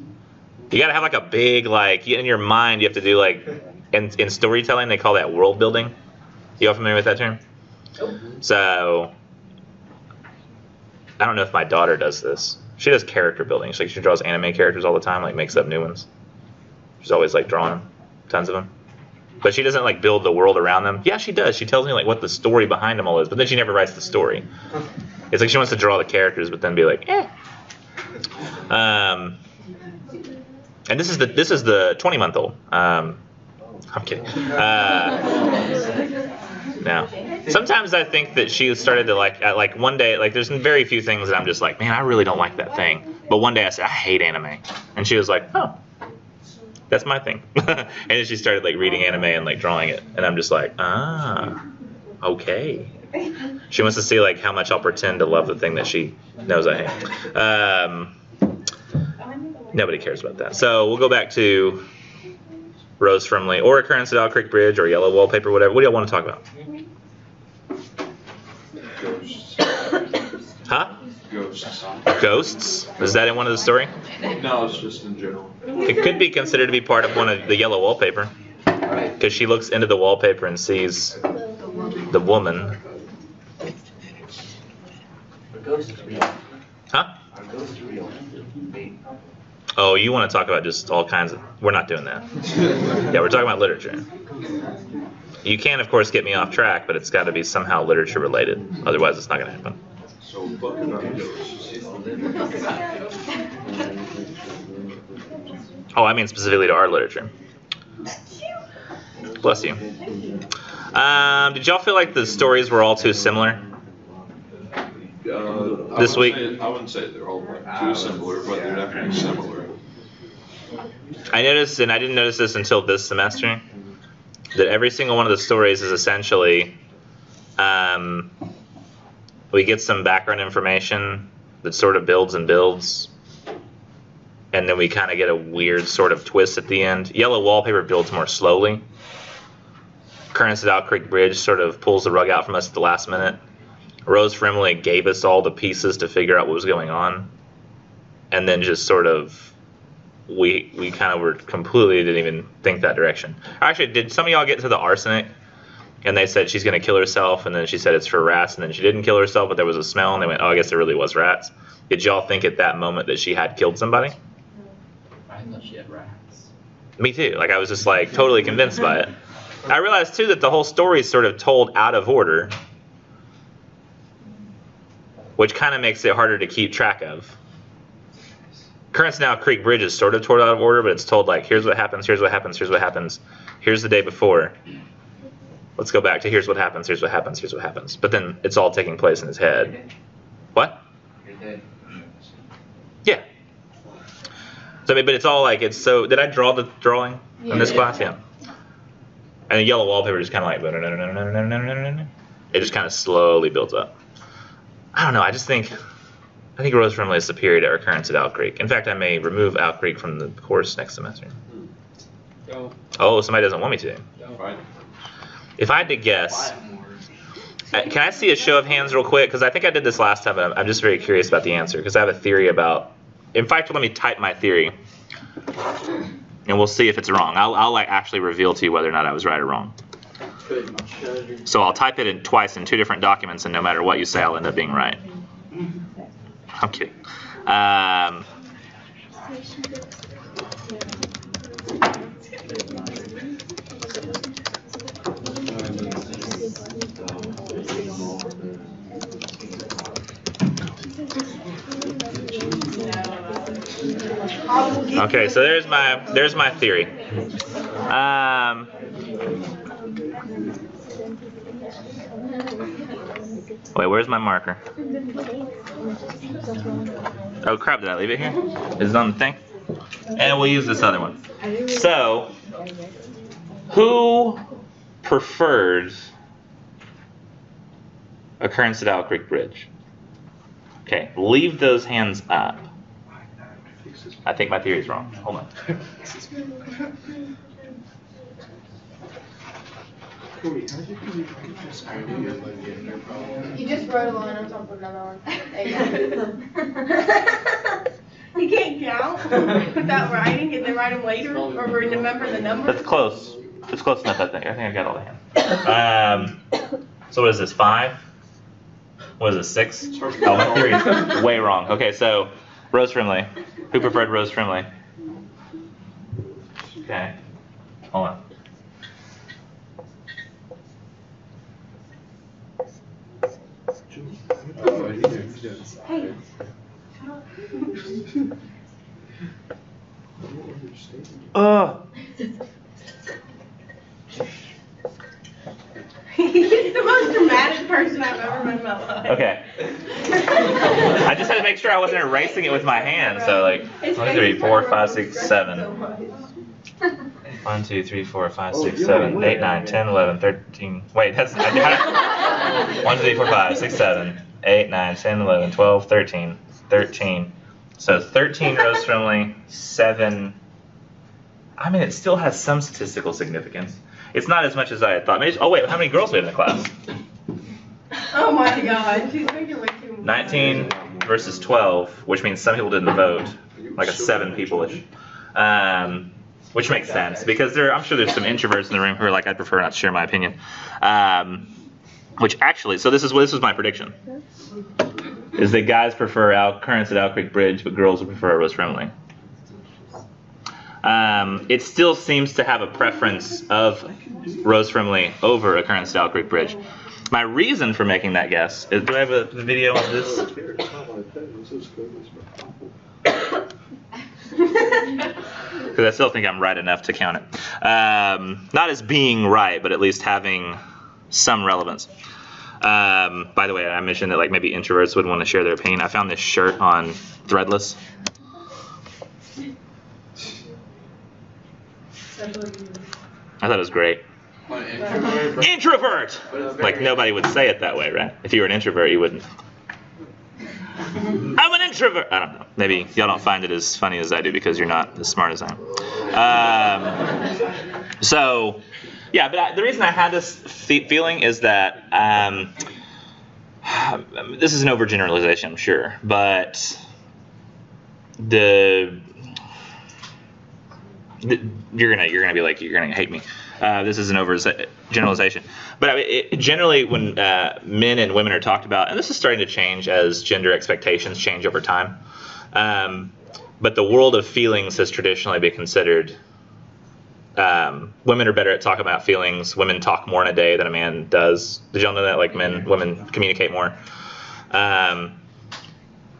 Speaker 1: You gotta have like a big, like, in your mind, you have to do like, in storytelling, they call that world building. You all familiar with that term? So, I don't know if my daughter does this. She does character building. She draws anime characters all the time, like makes up new ones. She's always like drawing them, tons of them. But she doesn't like build the world around them. Yeah, she does. She tells me like what the story behind them all is, but then she never writes the story. It's like she wants to draw the characters, but then be like, eh. And this is the 20-month-old. I'm kidding. No. Sometimes I think that she started to like one day, like there's very few things that I'm just like, man, I really don't like that thing. But one day I said, I hate anime. And she was like, oh, that's my thing. And then she started like reading anime and like drawing it. And I'm just like, ah, okay. She wants to see like how much I'll pretend to love the thing that she knows I hate. Nobody cares about that. So we'll go back to Rose Frimley, or Occurrence at Owl Creek Bridge, or Yellow Wallpaper, whatever. What do y'all want to talk about? Huh?
Speaker 4: Ghosts.
Speaker 1: Ghosts? Is that in one of the story?
Speaker 4: No, it's just in general.
Speaker 1: It could be considered to be part of one of the Yellow Wallpaper, because she looks into the wallpaper and sees the woman. Huh? Oh, you want to talk about just all kinds of... We're not doing that. Yeah, we're talking about literature. You can, of course, get me off track, but it's got to be somehow literature related. Otherwise, it's not going to happen.
Speaker 4: So, book about ghosts.
Speaker 1: Oh, I mean specifically to our literature. Bless you. Did y'all feel like the stories were all too similar? This week?
Speaker 4: I wouldn't say they're all too similar, but they're definitely similar.
Speaker 1: I noticed, and I didn't notice this until this semester, that every single one of the stories is essentially, we get some background information that sort of builds and builds, and then we kind of get a weird sort of twist at the end. Yellow Wallpaper builds more slowly. Occurrence at Owl Creek Bridge sort of pulls the rug out from us at the last minute. Rose Frimley gave us all the pieces to figure out what was going on, and then just sort of we kind of were completely didn't even think that direction. Actually, did some of y'all get to the arsenic? And they said she's going to kill herself, and then she said it's for rats, and then she didn't kill herself, but there was a smell, and they went, oh, I guess it really was rats. Did y'all think at that moment that she had killed somebody?
Speaker 10: I thought she had rats.
Speaker 1: Me too. Like I was just like totally convinced by it. I realized too that the whole story is sort of told out of order, which kind of makes it harder to keep track of. Currents Creek Bridge is sort of told out of order, but it's told like, here's what happens, here's what happens, here's what happens, here's the day before. Let's go back to here's what happens, here's what happens, here's what happens. But then it's all taking place in his head. What? Yeah. So, but it's all like, it's so, did I draw the drawing in this class? Yeah. And the yellow wallpaper just kind of like, it just kind of slowly builds up. I don't know, I think Rose Friendly is superior to our currents at Owl Creek. In fact, I may remove Owl Creek from the course next semester. Oh, somebody doesn't want me to. If I had to guess, can I see a show of hands real quick? Because I think I did this last time, but I'm just very curious about the answer, because I have a theory about, in fact, let me type my theory, and we'll see if it's wrong. I'll like actually reveal to you whether or not I was right or wrong. So I'll type it in twice in 2 different documents, and no matter what you say, I'll end up being right. I'm kidding. Okay, so there's my theory. Wait, where's my marker? Oh crap, did I leave it here? Is it on the thing? And we'll use this other one. So, who prefers occurrence at Owl Creek Bridge? Okay, leave those hands up. I think my theory is wrong. Hold on.
Speaker 3: You just wrote a line on top of another one. You can't count without writing and then write them later or remember the number.
Speaker 1: That's close. It's close enough, I think. I think I got all the hands. So what is this, 5? What is this, 6? Oh, my theory is way wrong. Okay, so Rose Friendly. Who preferred Rose Friendly? Okay. Hold on.
Speaker 3: Hey. He's the most dramatic person I've ever met in my life.
Speaker 1: Okay. I just had to make sure I wasn't erasing it with my hand. So like 1, 2, 3, 4, 5, 6, 7. 1, 2, 3, 4, 5, 6, 7, 8, 9, 10, 11, 13. Wait, that's 1, 2, 3, 4, 5, 6, 7, 8, 9, 10, 11, 12, 13. 13. So 13 Rose Friendly, 7. I mean, it still has some statistical significance. It's not as much as I had thought. Maybe, oh wait, how many girls do we have in the class?
Speaker 3: Oh my God, she's making way too much.
Speaker 1: 19 versus 12, which means some people didn't vote, like a 7 people-ish. Which makes sense, because I'm sure there's some introverts in the room who are like, I'd prefer not to share my opinion. Which actually, so this was my prediction, is that guys prefer currents at Owl Creek Bridge, but girls would prefer Rose Friendly. It still seems to have a preference of Rose Friendly over occurrence at Owl Creek Bridge. My reason for making that guess is, do I have a video of this? Because I still think I'm right enough to count it. Not as being right, but at least having some relevance. By the way, I mentioned that like maybe introverts would want to share their opinion. I found this shirt on Threadless. I thought it was great. Introvert! Like nobody would say it that way, right? If you were an introvert, you wouldn't. I'm an introvert! I don't know. Maybe y'all don't find it as funny as I do because you're not as smart as I am. So, yeah, but the reason I had this feeling is that this is an overgeneralization, I'm sure, but you're gonna be like, you're gonna hate me. This is an overgeneralization, but I mean, generally when men and women are talked about, and this is starting to change as gender expectations change over time, but the world of feelings has traditionally been considered women are better at talking about feelings. Women talk more in a day than a man does. Did y'all know that? Like women communicate more.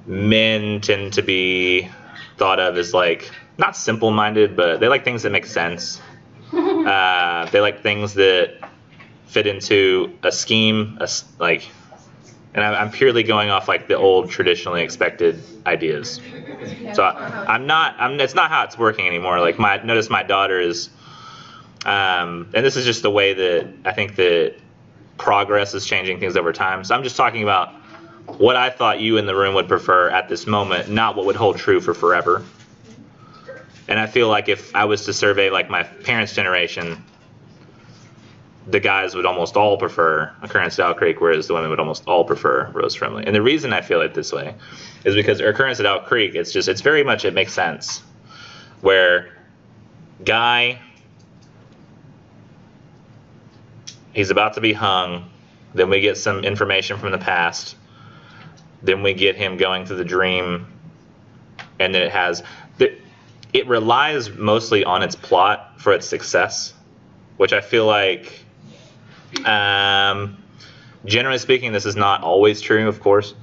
Speaker 1: Men tend to be thought of as like not simple-minded, but they like things that make sense. They like things that fit into a scheme, and I'm purely going off like the old traditionally expected ideas. So it's not how it's working anymore. Like notice my daughter is, and this is just the way that I think that progress is changing things over time. So I'm just talking about what I thought you in the room would prefer at this moment, not what would hold true for forever. And I feel like if I was to survey like my parents' generation, the guys would almost all prefer Occurrence at Owl Creek, whereas the women would almost all prefer Rose Friendly. And the reason I feel it this way is because Occurrence at Owl Creek, it's very much, it makes sense. Where guy, he's about to be hung, then we get some information from the past, then we get him going through the dream, and then it relies mostly on its plot for its success, which I feel like, generally speaking, this is not always true, of course,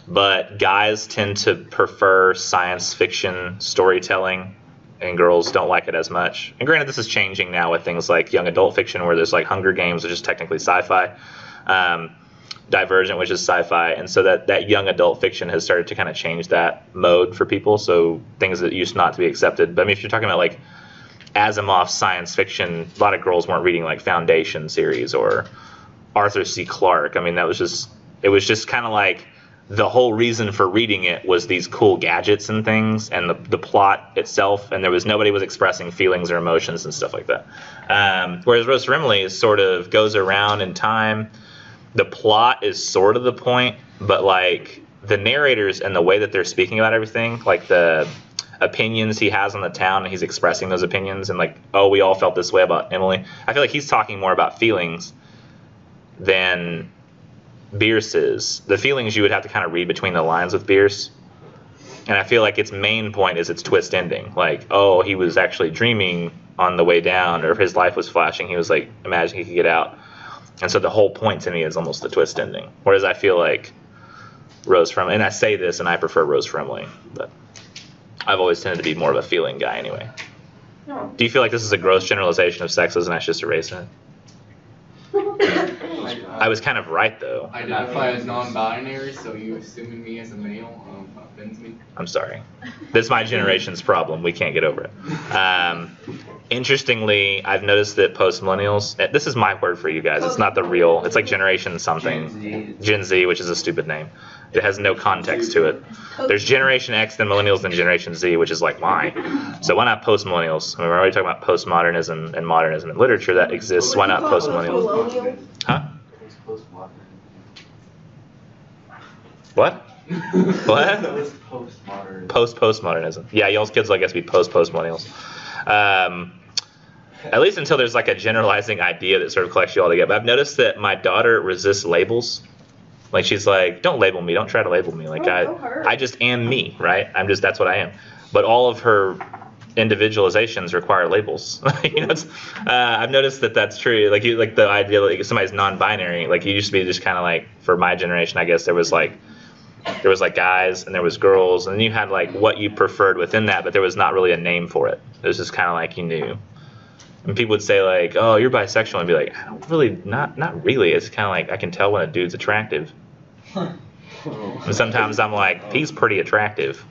Speaker 1: but guys tend to prefer science fiction storytelling, and girls don't like it as much. And granted, this is changing now with things like young adult fiction, where there's like Hunger Games, which is technically sci-fi, Divergent, which is sci-fi, and so that young adult fiction has started to kind of change that mode for people, so things that used not to be accepted. But I mean, if you're talking about like Asimov science fiction, a lot of girls weren't reading like Foundation series or Arthur C. Clarke. I mean, it was just kind of like the whole reason for reading it was these cool gadgets and things, and the plot itself, and nobody was expressing feelings or emotions and stuff like that. Whereas Rose Rimley sort of goes around in time. The plot is sort of the point, but like the narrators and the way that they're speaking about everything, like the opinions he has on the town, and he's expressing those opinions, and like, oh, we all felt this way about Emily. I feel like he's talking more about feelings than Bierce is. The feelings you would have to kind of read between the lines with Bierce. And I feel like its main point is its twist ending. Like, oh, he was actually dreaming on the way down, or if his life was flashing, he was like imagining he could get out. And so the whole point to me is almost the twist ending. Whereas I feel like Rose Friendly, and I say this and I prefer Rose Friendly, but I've always tended to be more of a feeling guy anyway. No. Do you feel like this is a gross generalization of sexism and I should just erase it? I was kind of right, though.
Speaker 10: I identify as non-binary, so you assuming me as a male offends me.
Speaker 1: I'm sorry. This is my generation's problem. We can't get over it. Interestingly, I've noticed that post-millennials, this is my word for you guys, it's not the real, it's like generation something. Gen Z, which is a stupid name. It has no context to it. There's Generation X, then Millennials, then Generation Z, which is like why? So why not post-millennials? I mean, we're already talking about postmodernism and modernism in literature that exists. Why not post-millennials? Huh? What? What? Post-postmodernism. Yeah, y'all's kids will, I guess, be post-postmillennials. At least until there's like a generalizing idea that sort of collects you all together. But I've noticed that my daughter resists labels. Like, she's like, don't label me, don't try to label me. Like, I just am me, right? That's what I am. But all of her individualizations require labels. You know, I've noticed that that's true. Like the idea that like, somebody's non-binary. Like, you used to be just kind of like, for my generation, I guess there was like guys and there was girls, and then you had like what you preferred within that, but there was not really a name for it. It was just kind of like you knew. And people would say like, "Oh, you're bisexual," and be like, "I don't really, not really." It's kind of like I can tell when a dude's attractive. And sometimes I'm like, he's pretty attractive,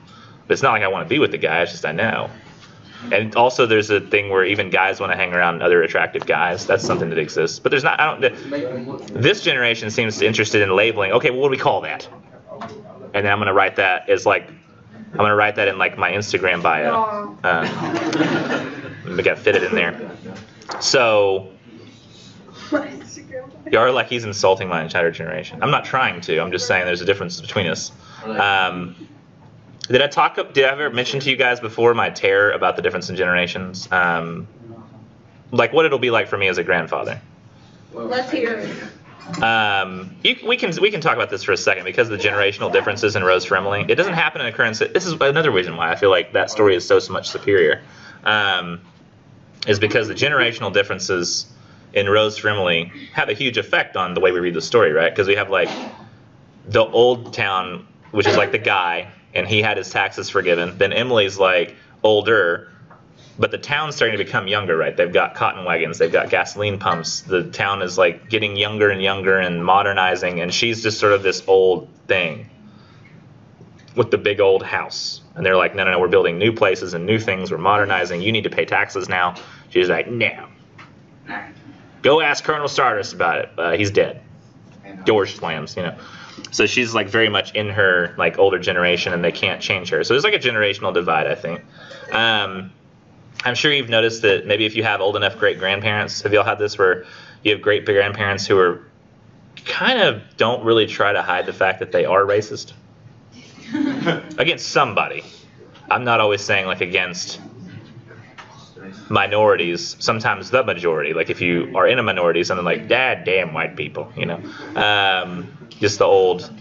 Speaker 1: but it's not like I want to be with the guy. It's just I know. And also, there's a thing where even guys want to hang around other attractive guys. That's something that exists. But there's not. This generation seems interested in labeling. Okay, well, what do we call that? And then I'm gonna write that as like, I'm gonna write that in like my Instagram bio. We gotta fit it in there. So, you are like he's insulting my entire generation. I'm not trying to. I'm just saying there's a difference between us. Did I ever mention to you guys before my terror about the difference in generations? Like what it'll be like for me as a grandfather.
Speaker 2: Let's hear it.
Speaker 1: We can talk about this for a second because of the generational differences in Rose Friendly. It doesn't happen in Occurrence. This is another reason why I feel like that story is so much superior. is because the generational differences in Rose for Emily have a huge effect on the way we read the story, right? Because we have like the old town, which is like the guy, and he had his taxes forgiven. Then Emily's like older, but the town's starting to become younger, right? They've got cotton wagons, they've got gasoline pumps. The town is like getting younger and younger and modernizing, and she's just sort of this old thing with the big old house. And they're like, no, we're building new places and new things. We're modernizing. You need to pay taxes now. She's like, no. Go ask Colonel Stardust about it. He's dead. George slams, you know. So she's like very much in her like older generation, and they can't change her. So there's like a generational divide, I think. I'm sure you've noticed that maybe if you have old enough great grandparents, have y'all had this where you have great grandparents who are kind of don't really try to hide the fact that they are racist? Against somebody. I'm not always saying like against minorities, sometimes the majority. Like if you are in a minority, something like dad damn white people, you know. Just the oldest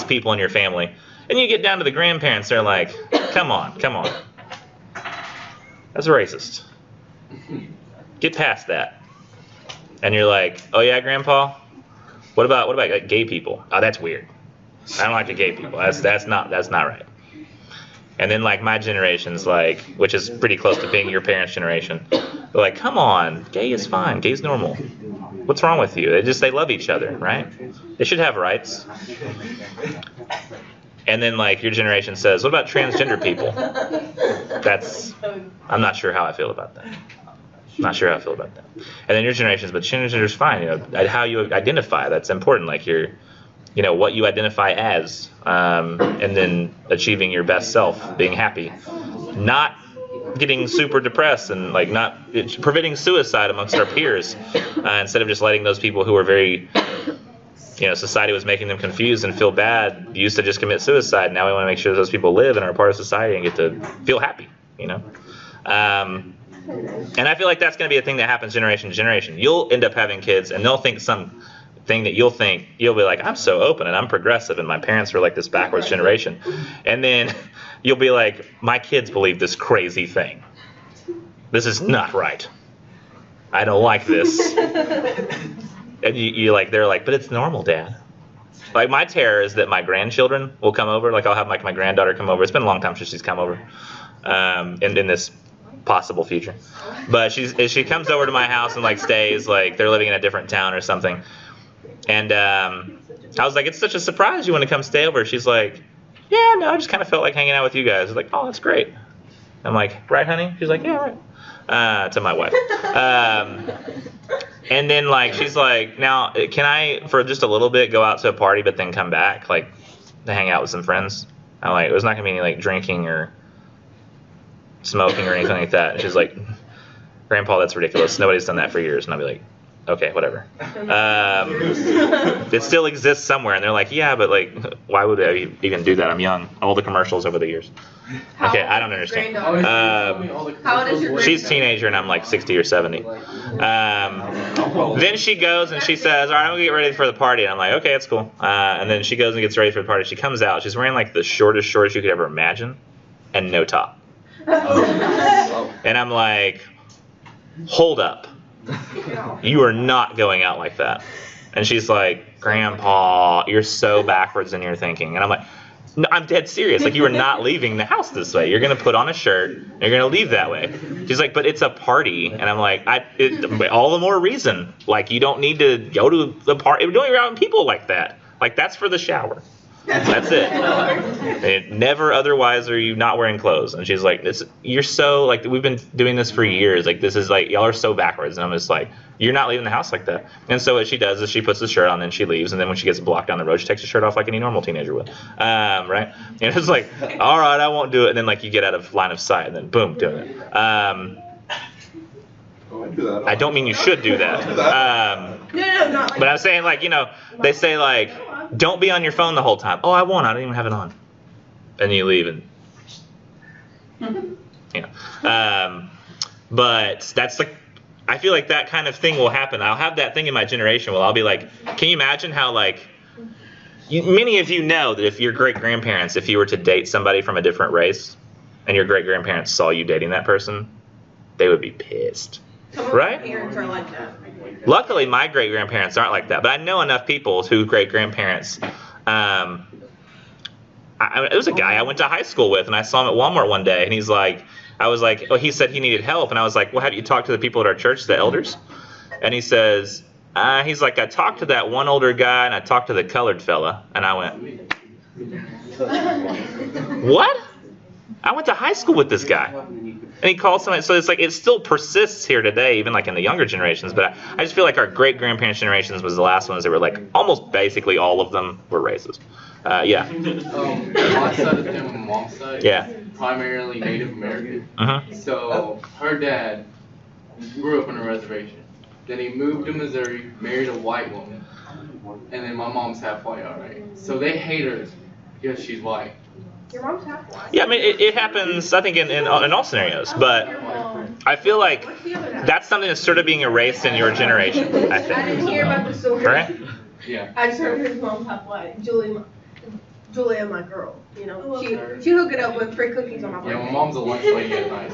Speaker 1: people in your family. And you get down to the grandparents, they're like, come on. That's racist. Get past that. And you're like, oh yeah, grandpa? What about like gay people? Oh, that's weird. I don't like the gay people. That's not right. And then like my generation's like, which is pretty close to being your parents' generation, they're like, come on, gay is fine, gay's normal. What's wrong with you? They love each other, right? They should have rights. And then like your generation says, what about transgender people? I'm not sure how I feel about that. And then your generation says, but transgender's fine. You know, how you identify, that's important. Like what you identify as, and then achieving your best self, being happy, not getting super depressed, and like preventing suicide amongst our peers, instead of just letting those people who are very, society was making them confused and feel bad, used to just commit suicide. Now we want to make sure those people live and are part of society and get to feel happy, and I feel like that's going to be a thing that happens generation to generation. You'll end up having kids, and they'll think something that you'll be like, I'm so open and I'm progressive, and my parents were like this backwards generation. And then you'll be like, my kids believe this crazy thing. This is not right. I don't like this. And they're like, but it's normal, Dad. Like my terror is that my grandchildren will come over. Like I'll have like my granddaughter come over. It's been a long time since she's come over, in this possible future. But she comes over to my house and like stays, like they're living in a different town or something. And I was like, it's such a surprise you want to come stay over. She's like, yeah, no, I just kind of felt like hanging out with you guys. I was like, oh, that's great. I'm like, right, honey? She's like, yeah, right. To my wife. And then like she's like, now can I for just a little bit go out to a party but then come back like to hang out with some friends? I'm like, there's not gonna be any like drinking or smoking or anything like that. And she's like, Grandpa, that's ridiculous. Nobody's done that for years. And I'll be like, okay, whatever. It still exists somewhere. And they're like, yeah, but like, why would I even do that? I'm young. All the commercials over the years. Okay, I don't understand.
Speaker 2: How old is your
Speaker 1: She's a teenager and I'm like 60 or 70. Then she goes and she says, all right, I'm gonna get ready for the party. And I'm like, okay, that's cool. And then she goes and gets ready for the party. She comes out. She's wearing like the shortest shorts you could ever imagine and no top. And I'm like, hold up. You are not going out like that. And she's like, Grandpa, you're so backwards in your thinking. And I'm like, no, I'm dead serious. Like, you are not leaving the house this way. You're going to put on a shirt. And you're going to leave that way. She's like, but it's a party. And I'm like, all the more reason. Like, you don't need to go to the party. Don't be around people like that. Like, that's for the shower. That's it. And never otherwise are you not wearing clothes. And she's like, you're so, like, we've been doing this for years. Like, this is like, y'all are so backwards. And I'm just like, you're not leaving the house like that. And so what she does is she puts the shirt on and she leaves. And then when she gets blocked down the road, she takes the shirt off like any normal teenager would. Right? And it's like, all right, I won't do it. And then, like, you get out of line of sight. And then, boom, doing it. I don't mean you should do that.
Speaker 2: No, not like
Speaker 1: but I'm saying, like, they say, like, don't be on your phone the whole time. Oh, I won't. I don't even have it on. And you leave and, but that's like, I feel like that kind of thing will happen. I'll have that thing in my generation where I'll be like, can you imagine how, like, many of you know that if your great-grandparents, if you were to date somebody from a different race, and your great-grandparents saw you dating that person, they would be pissed. Right?
Speaker 11: Parents are like that.
Speaker 1: Luckily, my great-grandparents aren't like that, but I know enough people whose great-grandparents, it was a guy I went to high school with, and I saw him at Walmart one day, and he said he needed help, and I was like, well, have you talked to the people at our church, the elders? And he says, he's like, I talked to that one older guy, and I talked to the colored fella, and I went, what? I went to high school with this guy. And he called somebody, so it's like, it still persists here today, even like in the younger generations, but I just feel like our great-grandparents' generations was the last ones that were like, almost basically all of them were racist. Yeah.
Speaker 10: My side of the family, mom's side,
Speaker 1: Yeah.
Speaker 10: primarily Native American.
Speaker 1: Uh-huh.
Speaker 10: So her dad grew up on a reservation. Then he moved to Missouri, married a white woman, and then my mom's half white, alright. So they hate her because she's white.
Speaker 11: Your mom's half white.
Speaker 1: Yeah, I mean, it happens, I think, in all scenarios, but I feel like that's something that's sort of being erased in your generation, I think.
Speaker 11: I didn't hear about the story.
Speaker 1: Right?
Speaker 10: Yeah.
Speaker 11: I just heard his mom's half white. Julia, my girl. You know, she hooked it up with free cookies on my birthday.
Speaker 10: Yeah, my mom's a lunch lady at night.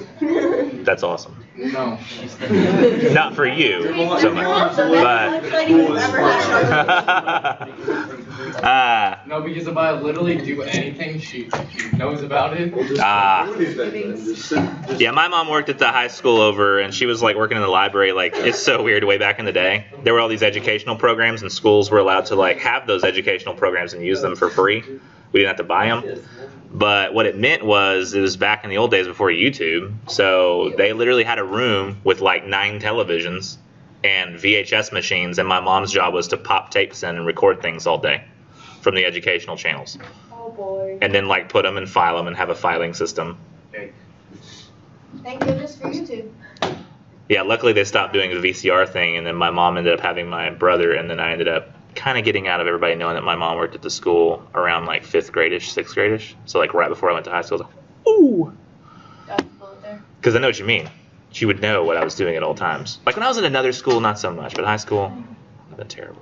Speaker 1: That's awesome.
Speaker 10: No.
Speaker 1: Not for you so much, but
Speaker 10: No, because if I literally do anything, she knows about it.
Speaker 1: Yeah, my mom worked at the high school over, and she was like working in the library. Like, it's so weird. Way back in the day, there were all these educational programs, and schools were allowed to like have those educational programs and use them for free. We didn't have to buy them. But what it meant was, it was back in the old days before YouTube. So they literally had a room with like 9 televisions and VHS machines, and my mom's job was to pop tapes in and record things all day from the educational channels.
Speaker 11: Oh boy.
Speaker 1: And then like put them and file them and have a filing system.
Speaker 3: Thank goodness for YouTube.
Speaker 1: Yeah, luckily they stopped doing the VCR thing, and then my mom ended up having my brother, and then I ended up kind of getting out of everybody knowing that my mom worked at the school around like 5th grade-ish, 6th grade-ish. So like right before I went to high school, I was like, ooh. Because I know what you mean. She would know what I was doing at all times. Like when I was in another school, not so much, but high school, that's terrible.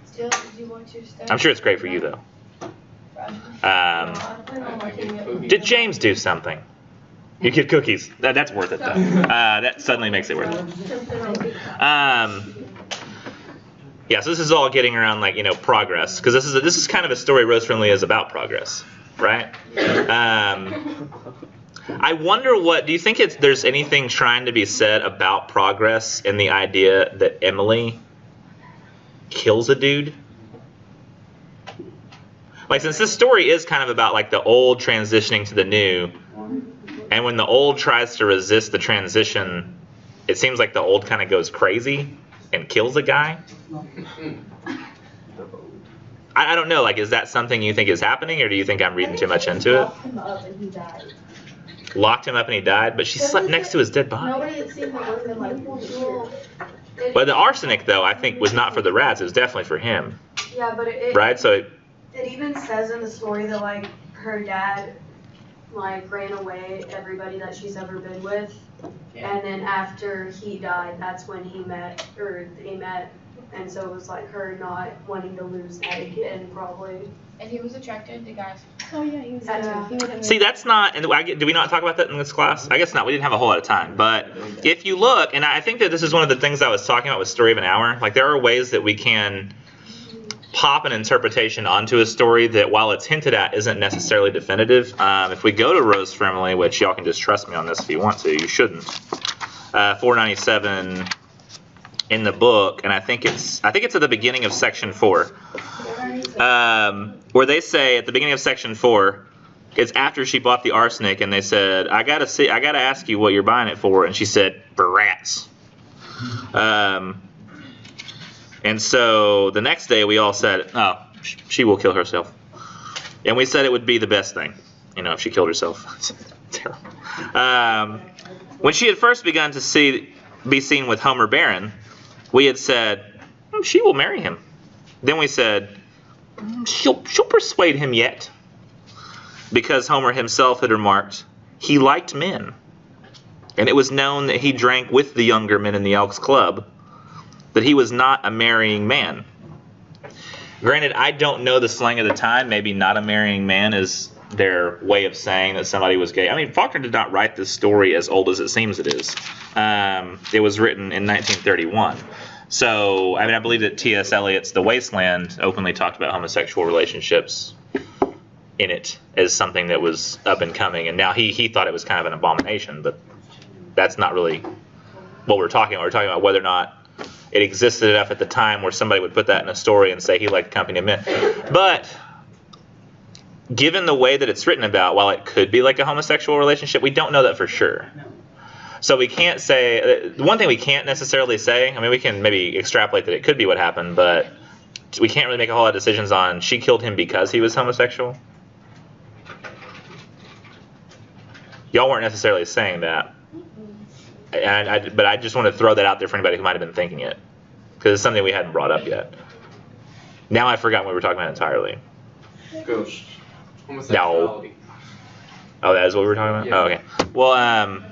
Speaker 3: Still, did you watch your stuff?
Speaker 1: I'm sure it's great for you though. Did James do something? You get cookies. That's worth it though. That suddenly makes it worth it. Yeah, so this is all getting around like, you know, progress, because this is kind of a story Rose Friendly is about progress, right? I wonder do you think there's anything trying to be said about progress in the idea that Emily kills a dude? Like, since this story is kind of about like the old transitioning to the new, and when the old tries to resist the transition, it seems like the old kind of goes crazy and kills a guy. I don't know, like, is that something you think is happening, or do you think I'm reading too much into it?
Speaker 11: Locked him up and he died.
Speaker 1: Locked him up and he died, but she slept next to his dead body.
Speaker 11: Nobody had seen the women like,
Speaker 1: But the arsenic, though, I think was not for the rats, it was definitely for him.
Speaker 11: yeah, but
Speaker 1: Right? So
Speaker 11: it even says in the story that like her dad like ran away everybody that she's ever been with, and then after he died, that's when they met, and so it was like her not wanting to lose that again, probably.
Speaker 3: And he was attracted to guys.
Speaker 11: Oh yeah, he was.
Speaker 1: see, that's not, and do we not talk about that in this class? I guess not, we didn't have a whole lot of time, but if you look, and I think that this is one of the things I was talking about with Story of an Hour, like there are ways that we can pop an interpretation onto a story that, while it's hinted at, isn't necessarily definitive. If we go to Rose Friendly, which y'all can just trust me on this if you want to, you shouldn't. 497 in the book, and I think it's at the beginning of section 4, where they say at the beginning of section 4, it's after she bought the arsenic, and they said, I gotta ask you what you're buying it for, and she said, for rats. And so the next day we all said, oh, she will kill herself. And we said it would be the best thing, you know, if she killed herself. It's terrible. When she had first begun to be seen with Homer Barron, we had said, she will marry him. Then we said, she'll persuade him yet. Because Homer himself had remarked, he liked men. And it was known that he drank with the younger men in the Elks Club, that he was not a marrying man. Granted, I don't know the slang of the time. Maybe not a marrying man is their way of saying that somebody was gay. I mean, Faulkner did not write this story as old as it seems it is. It was written in 1931. So, I mean, I believe that T.S. Eliot's The Wasteland openly talked about homosexual relationships in it as something that was up and coming, and now he thought it was kind of an abomination, but that's not really what we're talking about. We're talking about whether or not it existed enough at the time where somebody would put that in a story and say he liked the company of men. But given the way that it's written about, while it could be like a homosexual relationship, we don't know that for sure. So we can't say, one thing we can't necessarily say, I mean, we can maybe extrapolate that it could be what happened, but we can't really make a whole lot of decisions on she killed him because he was homosexual. Y'all weren't necessarily saying that. But I just want to throw that out there for anybody who might have been thinking it, because it's something we hadn't brought up yet. Now I've forgotten what we were talking about entirely.
Speaker 10: Ghost. Homosexuality.
Speaker 1: No. Oh, that is what we were talking about?
Speaker 10: Yeah.
Speaker 1: Oh, okay. Well,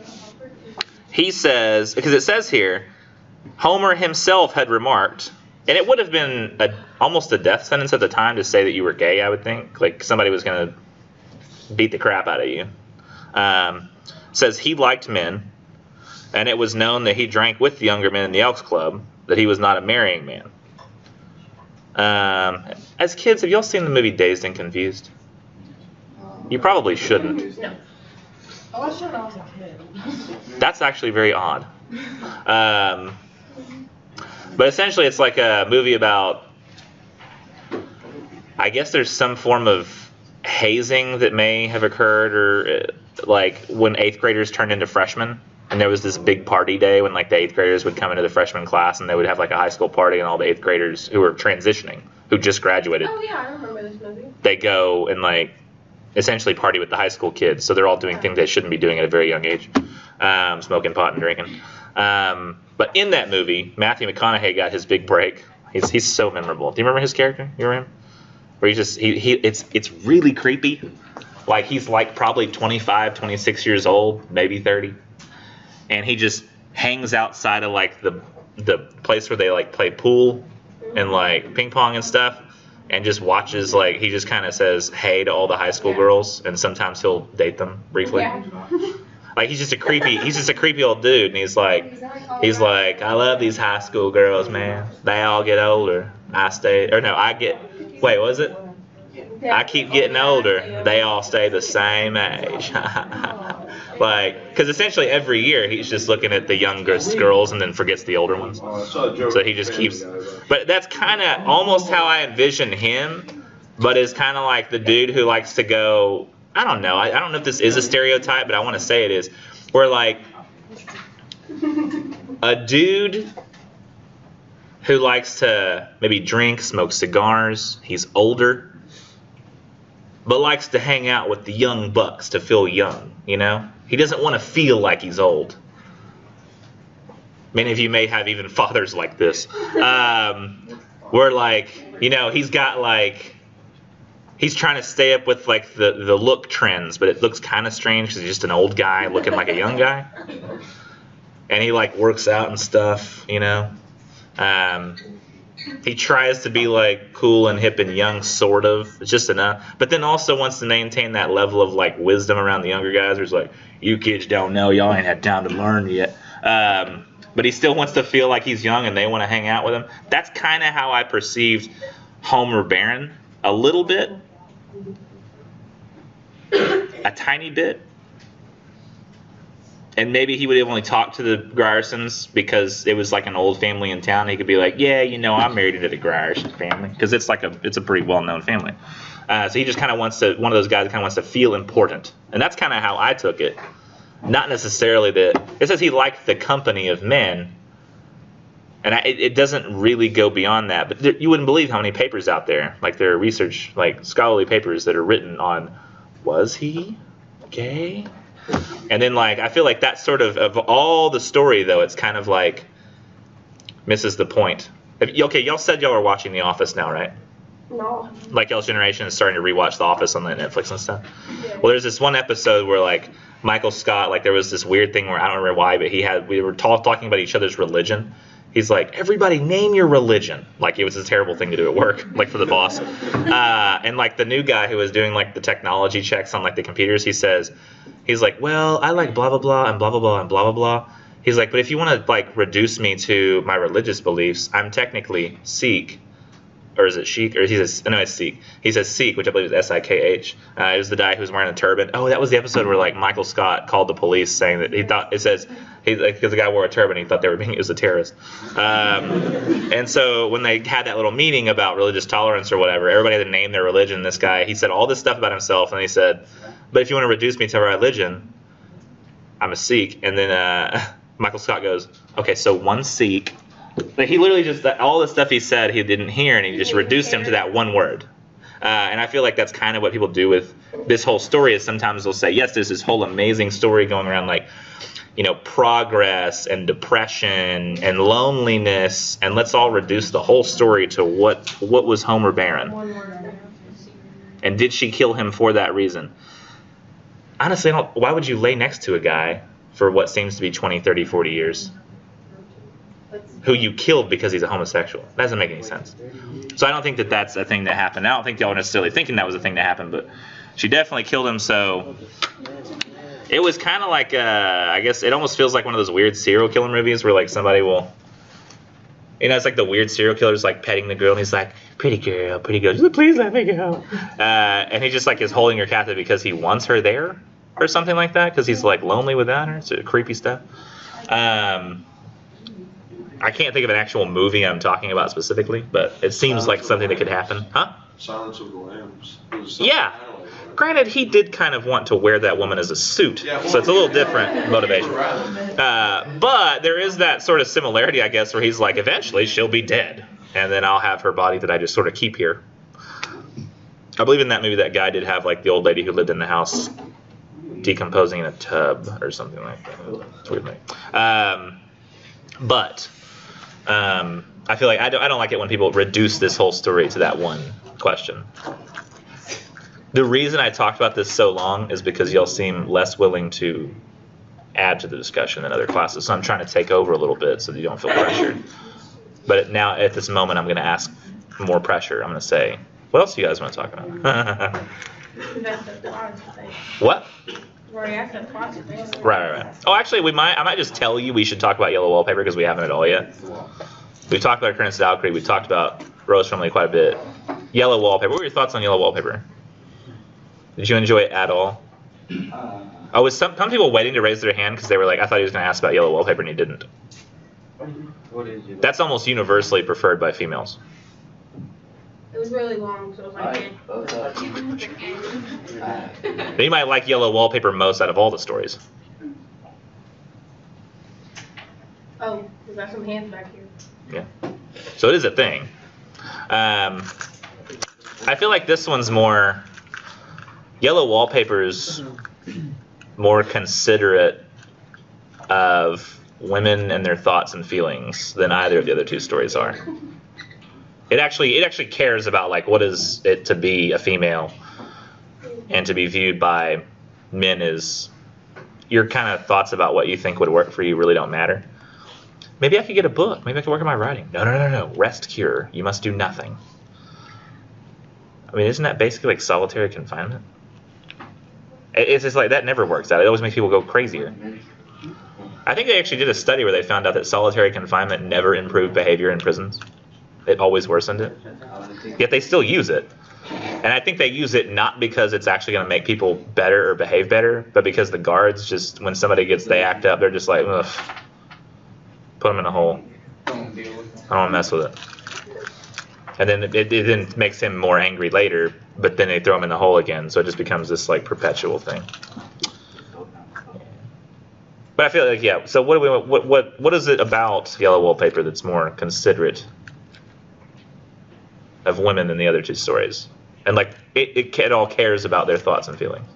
Speaker 1: he says, because it says here, Homer himself had remarked, and it would have been almost a death sentence at the time to say that you were gay, I would think. Like somebody was going to beat the crap out of you. Says he liked men, and it was known that he drank with the younger men in the Elks Club, that he was not a marrying man. As kids, have y'all seen the movie Dazed and Confused? You probably shouldn't.
Speaker 3: No.
Speaker 2: Oh, I should when I was a kid.
Speaker 1: That's actually very odd. But essentially it's like a movie about, I guess there's some form of hazing that may have occurred, or like when 8th graders turned into freshmen, and there was this big party day when like the 8th graders would come into the freshman class and they would have like a high school party, and all the 8th graders who were transitioning, who just graduated,
Speaker 3: Oh yeah, I remember this movie.
Speaker 1: they go and like essentially party with the high school kids. So they're all doing things they shouldn't be doing at a very young age, smoking pot and drinking. But in that movie, Matthew McConaughey got his big break. He's so memorable. Do you remember his character? You remember him? Where it's really creepy. Like he's like probably 25, 26 years old, maybe 30. And he just hangs outside of like the place where they like play pool and like ping pong and stuff, and just watches, like he just kind of says hey to all the high school girls, and sometimes he'll date them briefly.
Speaker 3: Yeah.
Speaker 1: Like he's just a creepy old dude, and he's like I love these high school girls, man. They all get older. Wait, what was it? I keep getting older. They all stay the same age. Like, because essentially every year he's just looking at the youngest girls and then forgets the older ones. So he just keeps. But that's kind of almost how I envision him. But is kind of like the dude who likes to go. I don't know. I don't know if this is a stereotype, but I want to say it is. Where like a dude who likes to maybe drink, smoke cigars. He's older, but likes to hang out with the young bucks to feel young, you know? He doesn't want to feel like he's old. Many of you may have even fathers like this. Where like, you know, he's got like, he's trying to stay up with like the look trends, but it looks kind of strange because he's just an old guy looking like a young guy. And he like works out and stuff, you know? He tries to be like cool and hip and young, sort of. It's just enough. But then also wants to maintain that level of like wisdom around the younger guys. Where it's like, you kids don't know, y'all ain't had time to learn yet. But he still wants to feel like he's young and they want to hang out with him. That's kind of how I perceived Homer Barron a little bit. A tiny bit. And maybe he would only talk to the Griersons because it was like an old family in town. He could be like, yeah, you know, I'm married into the Grierson family, because it's a pretty well-known family. So he just kind of one of those guys that kind of wants to feel important. And that's kind of how I took it. Not necessarily that, it says he liked the company of men. And it doesn't really go beyond that. But you wouldn't believe how many papers out there, like there are research, like scholarly papers that are written on, was he gay? And then, like, I feel like that sort of all the story, though, it's kind of like misses the point. Okay, y'all said y'all are watching The Office now, right?
Speaker 11: No.
Speaker 1: Like, y'all's generation is starting to rewatch The Office on the Netflix and stuff. Well, there's this one episode where, like, Michael Scott, like, there was this weird thing where I don't remember why, but we were talking about each other's religion. He's like, everybody name your religion. Like it was a terrible thing to do at work, like for the boss. And like the new guy who was doing like the technology checks on like the computers, he's like, well, I like blah, blah, blah, and blah, blah, blah, and blah, blah, blah. He's like, but if you want to like reduce me to my religious beliefs, I'm technically Sikh. Or is it Sheik? Or he says, no, it's Sikh. He says Sikh, which I believe is Sikh. It was the guy who was wearing a turban. Oh, that was the episode where like Michael Scott called the police saying that he thought, it says, because the guy wore a turban, he thought they were being used as a terrorist. And so when they had that little meeting about religious tolerance or whatever, everybody had to name their religion. This guy, he said all this stuff about himself, and he said, but if you want to reduce me to my religion, I'm a Sikh. And then Michael Scott goes, okay, so one Sikh. But he literally just, all the stuff he said he didn't hear, and he just reduced him to that one word. And I feel like that's kind of what people do with this whole story, is sometimes they'll say, yes, there's this whole amazing story going around, like, you know, progress and depression and loneliness, and let's all reduce the whole story to what was Homer barren? And did she kill him for that reason? Honestly, why would you lay next to a guy for what seems to be 20, 30, 40 years? Who you killed because he's a homosexual. That doesn't make any sense. So I don't think that that's a thing that happened. I don't think y'all were necessarily thinking that was a thing that happened, but she definitely killed him. So it was kind of like, I guess it almost feels like one of those weird serial killer movies where like somebody will, you know, it's like the weird serial killer's like petting the girl and he's like, pretty girl, pretty girl. She's like, please let me go. And he just like is holding her captive because he wants her there or something like that, because he's like lonely without her. It's creepy stuff. I can't think of an actual movie I'm talking about specifically, but it seems like something that could happen. Huh?
Speaker 12: Silence of the Lambs.
Speaker 1: Yeah. Granted, he did kind of want to wear that woman as a suit, so it's a little different motivation. But there is that sort of similarity, I guess, where he's like, eventually she'll be dead, and then I'll have her body that I just sort of keep here. I believe in that movie that guy did have like the old lady who lived in the house decomposing in a tub or something like that. It's a weird thing. But I feel like I don't like it when people reduce this whole story to that one question. The reason I talked about this so long is because y'all seem less willing to add to the discussion than other classes. So I'm trying to take over a little bit so that you don't feel pressured. But now at this moment, I'm going to ask more pressure. I'm going to say, what else do you guys want to talk about? What? Right. Oh, actually, I might just tell you we should talk about yellow wallpaper because we haven't at all yet. We've talked about current style creed. We've talked about Rose Friendly quite a bit. Yellow wallpaper. What were your thoughts on yellow wallpaper? Did you enjoy it at all? Oh, was some people waiting to raise their hand because they were like, I thought he was going to ask about yellow wallpaper and he didn't. That's almost universally preferred by females.
Speaker 11: It was really long, so I was like,
Speaker 1: You might like yellow wallpaper most out of all the stories.
Speaker 11: oh, we got some hands back here.
Speaker 1: Yeah. So it is a thing. I feel like this one's more, yellow wallpaper's more considerate of women and their thoughts and feelings than either of the other two stories are. It actually cares about like what is it to be a female and to be viewed by men as your kind of thoughts about what you think would work for you really don't matter. Maybe I could get a book. Maybe I could work on my writing. No. Rest cure. You must do nothing. I mean, isn't that basically like solitary confinement? It's just like that never works out. It always makes people go crazier. I think they actually did a study where they found out that solitary confinement never improved behavior in prisons. It always worsened it. Yet they still use it. And I think they use it not because it's actually going to make people better or behave better, but because the guards just, when somebody they act up, they're just like, ugh, put them in a hole. I don't want to mess with it. And then it then makes him more angry later, but then they throw him in the hole again, so it just becomes this like perpetual thing. But I feel like, yeah, so what is it about yellow wallpaper that's more considerate of women than the other two stories? And like it all cares about their thoughts and feelings.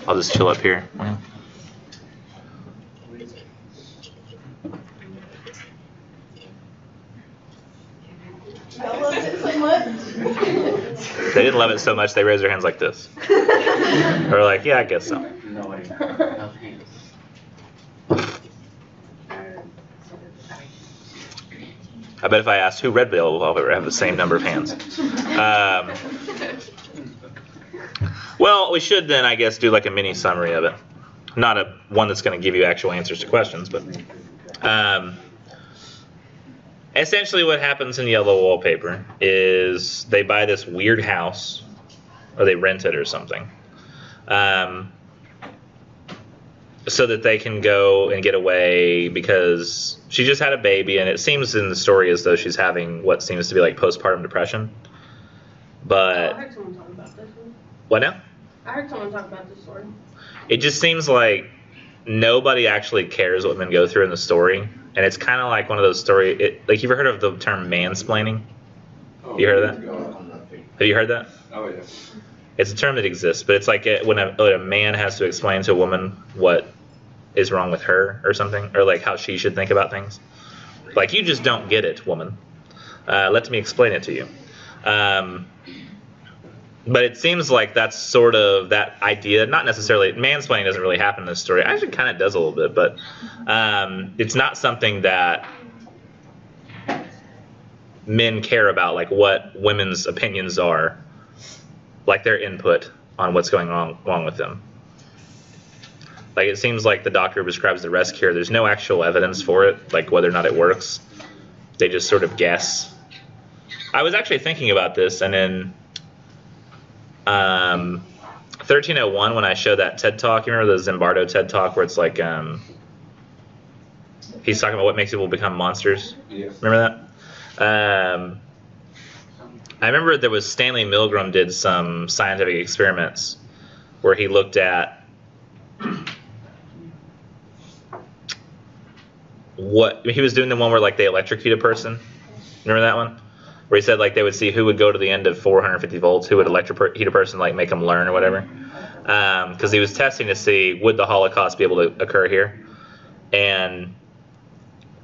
Speaker 1: I'll just chill up here.
Speaker 11: I loved it so much.
Speaker 1: They didn't love it so much they raised their hands like this. Or like, yeah, I guess so.
Speaker 7: No way.
Speaker 1: I bet if I asked who read Bill, we'll have the same number of hands. Well, we should then, I guess, do like a mini summary of it. Not one that's going to give you actual answers to questions, but essentially what happens in Yellow Wallpaper is they buy this weird house, or they rent it or something, so that they can go and get away because she just had a baby, and it seems in the story as though she's having what seems to be like postpartum depression. But
Speaker 12: I heard someone talk about this one.
Speaker 1: What now?
Speaker 12: I heard someone talk about this story.
Speaker 1: It just seems like nobody actually cares what women go through in the story, and it's kind of like one of those stories. Like, you've ever heard of the term mansplaining? You heard of that? Have you heard that?
Speaker 6: Oh yeah.
Speaker 1: It's a term that exists, but it's like when a man has to explain to a woman what is wrong with her or something, or like how she should think about things. Like, you just don't get it, woman. Let me explain it to you. But it seems like that's sort of that idea. Not necessarily, mansplaining doesn't really happen in this story. Actually, kind of does a little bit, but it's not something that men care about, like what women's opinions are, like their input on what's going wrong with them. Like, it seems like the doctor prescribes the rest cure. There's no actual evidence for it, like whether or not it works. They just sort of guess. I was actually thinking about this, and in 1301, when I showed that TED Talk, you remember the Zimbardo TED Talk where it's like, he's talking about what makes people become monsters?
Speaker 6: Yeah.
Speaker 1: Remember that? I remember there was Stanley Milgram did some scientific experiments where he looked at what he was doing, the one where like they electrocute a person. Remember that one? Where he said like they would see who would go to the end of 450 volts, who would electrocute a person, like make them learn or whatever. Because he was testing to see would the Holocaust be able to occur here. And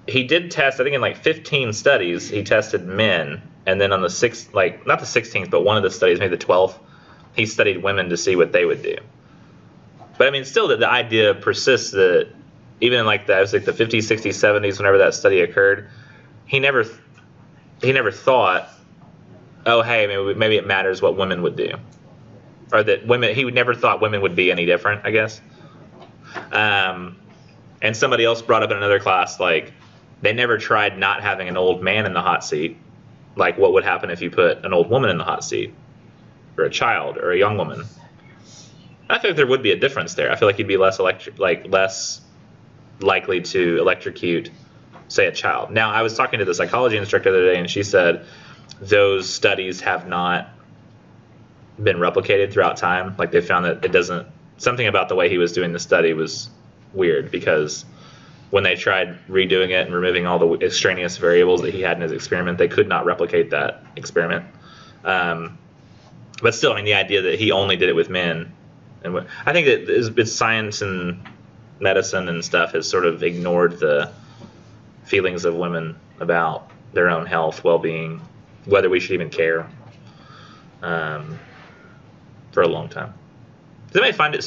Speaker 1: he did test, I think in like 15 studies, he tested men. And then on the sixth, like not the 16th, but one of the studies, maybe the 12th, he studied women to see what they would do. But I mean, still the idea persists that even in like the 50s, 60s, 70s, whenever that study occurred, he never thought, oh, hey, maybe it matters what women would do. Or that women, he never thought women would be any different, I guess. And somebody else brought up in another class, like, they never tried not having an old man in the hot seat. Like, what would happen if you put an old woman in the hot seat? Or a child, or a young woman? I think there would be a difference there. I feel like you'd be less likely to electrocute, say, a child. Now, I was talking to the psychology instructor the other day, and she said those studies have not been replicated throughout time. Like, they found that it doesn't, something about the way he was doing the study was weird, because when they tried redoing it and removing all the extraneous variables that he had in his experiment, they could not replicate that experiment. But still, I mean, the idea that he only did it with men, and I think that it's science and medicine and stuff has sort of ignored the feelings of women about their own health, well-being, whether we should even care, for a long time. Does anybody find it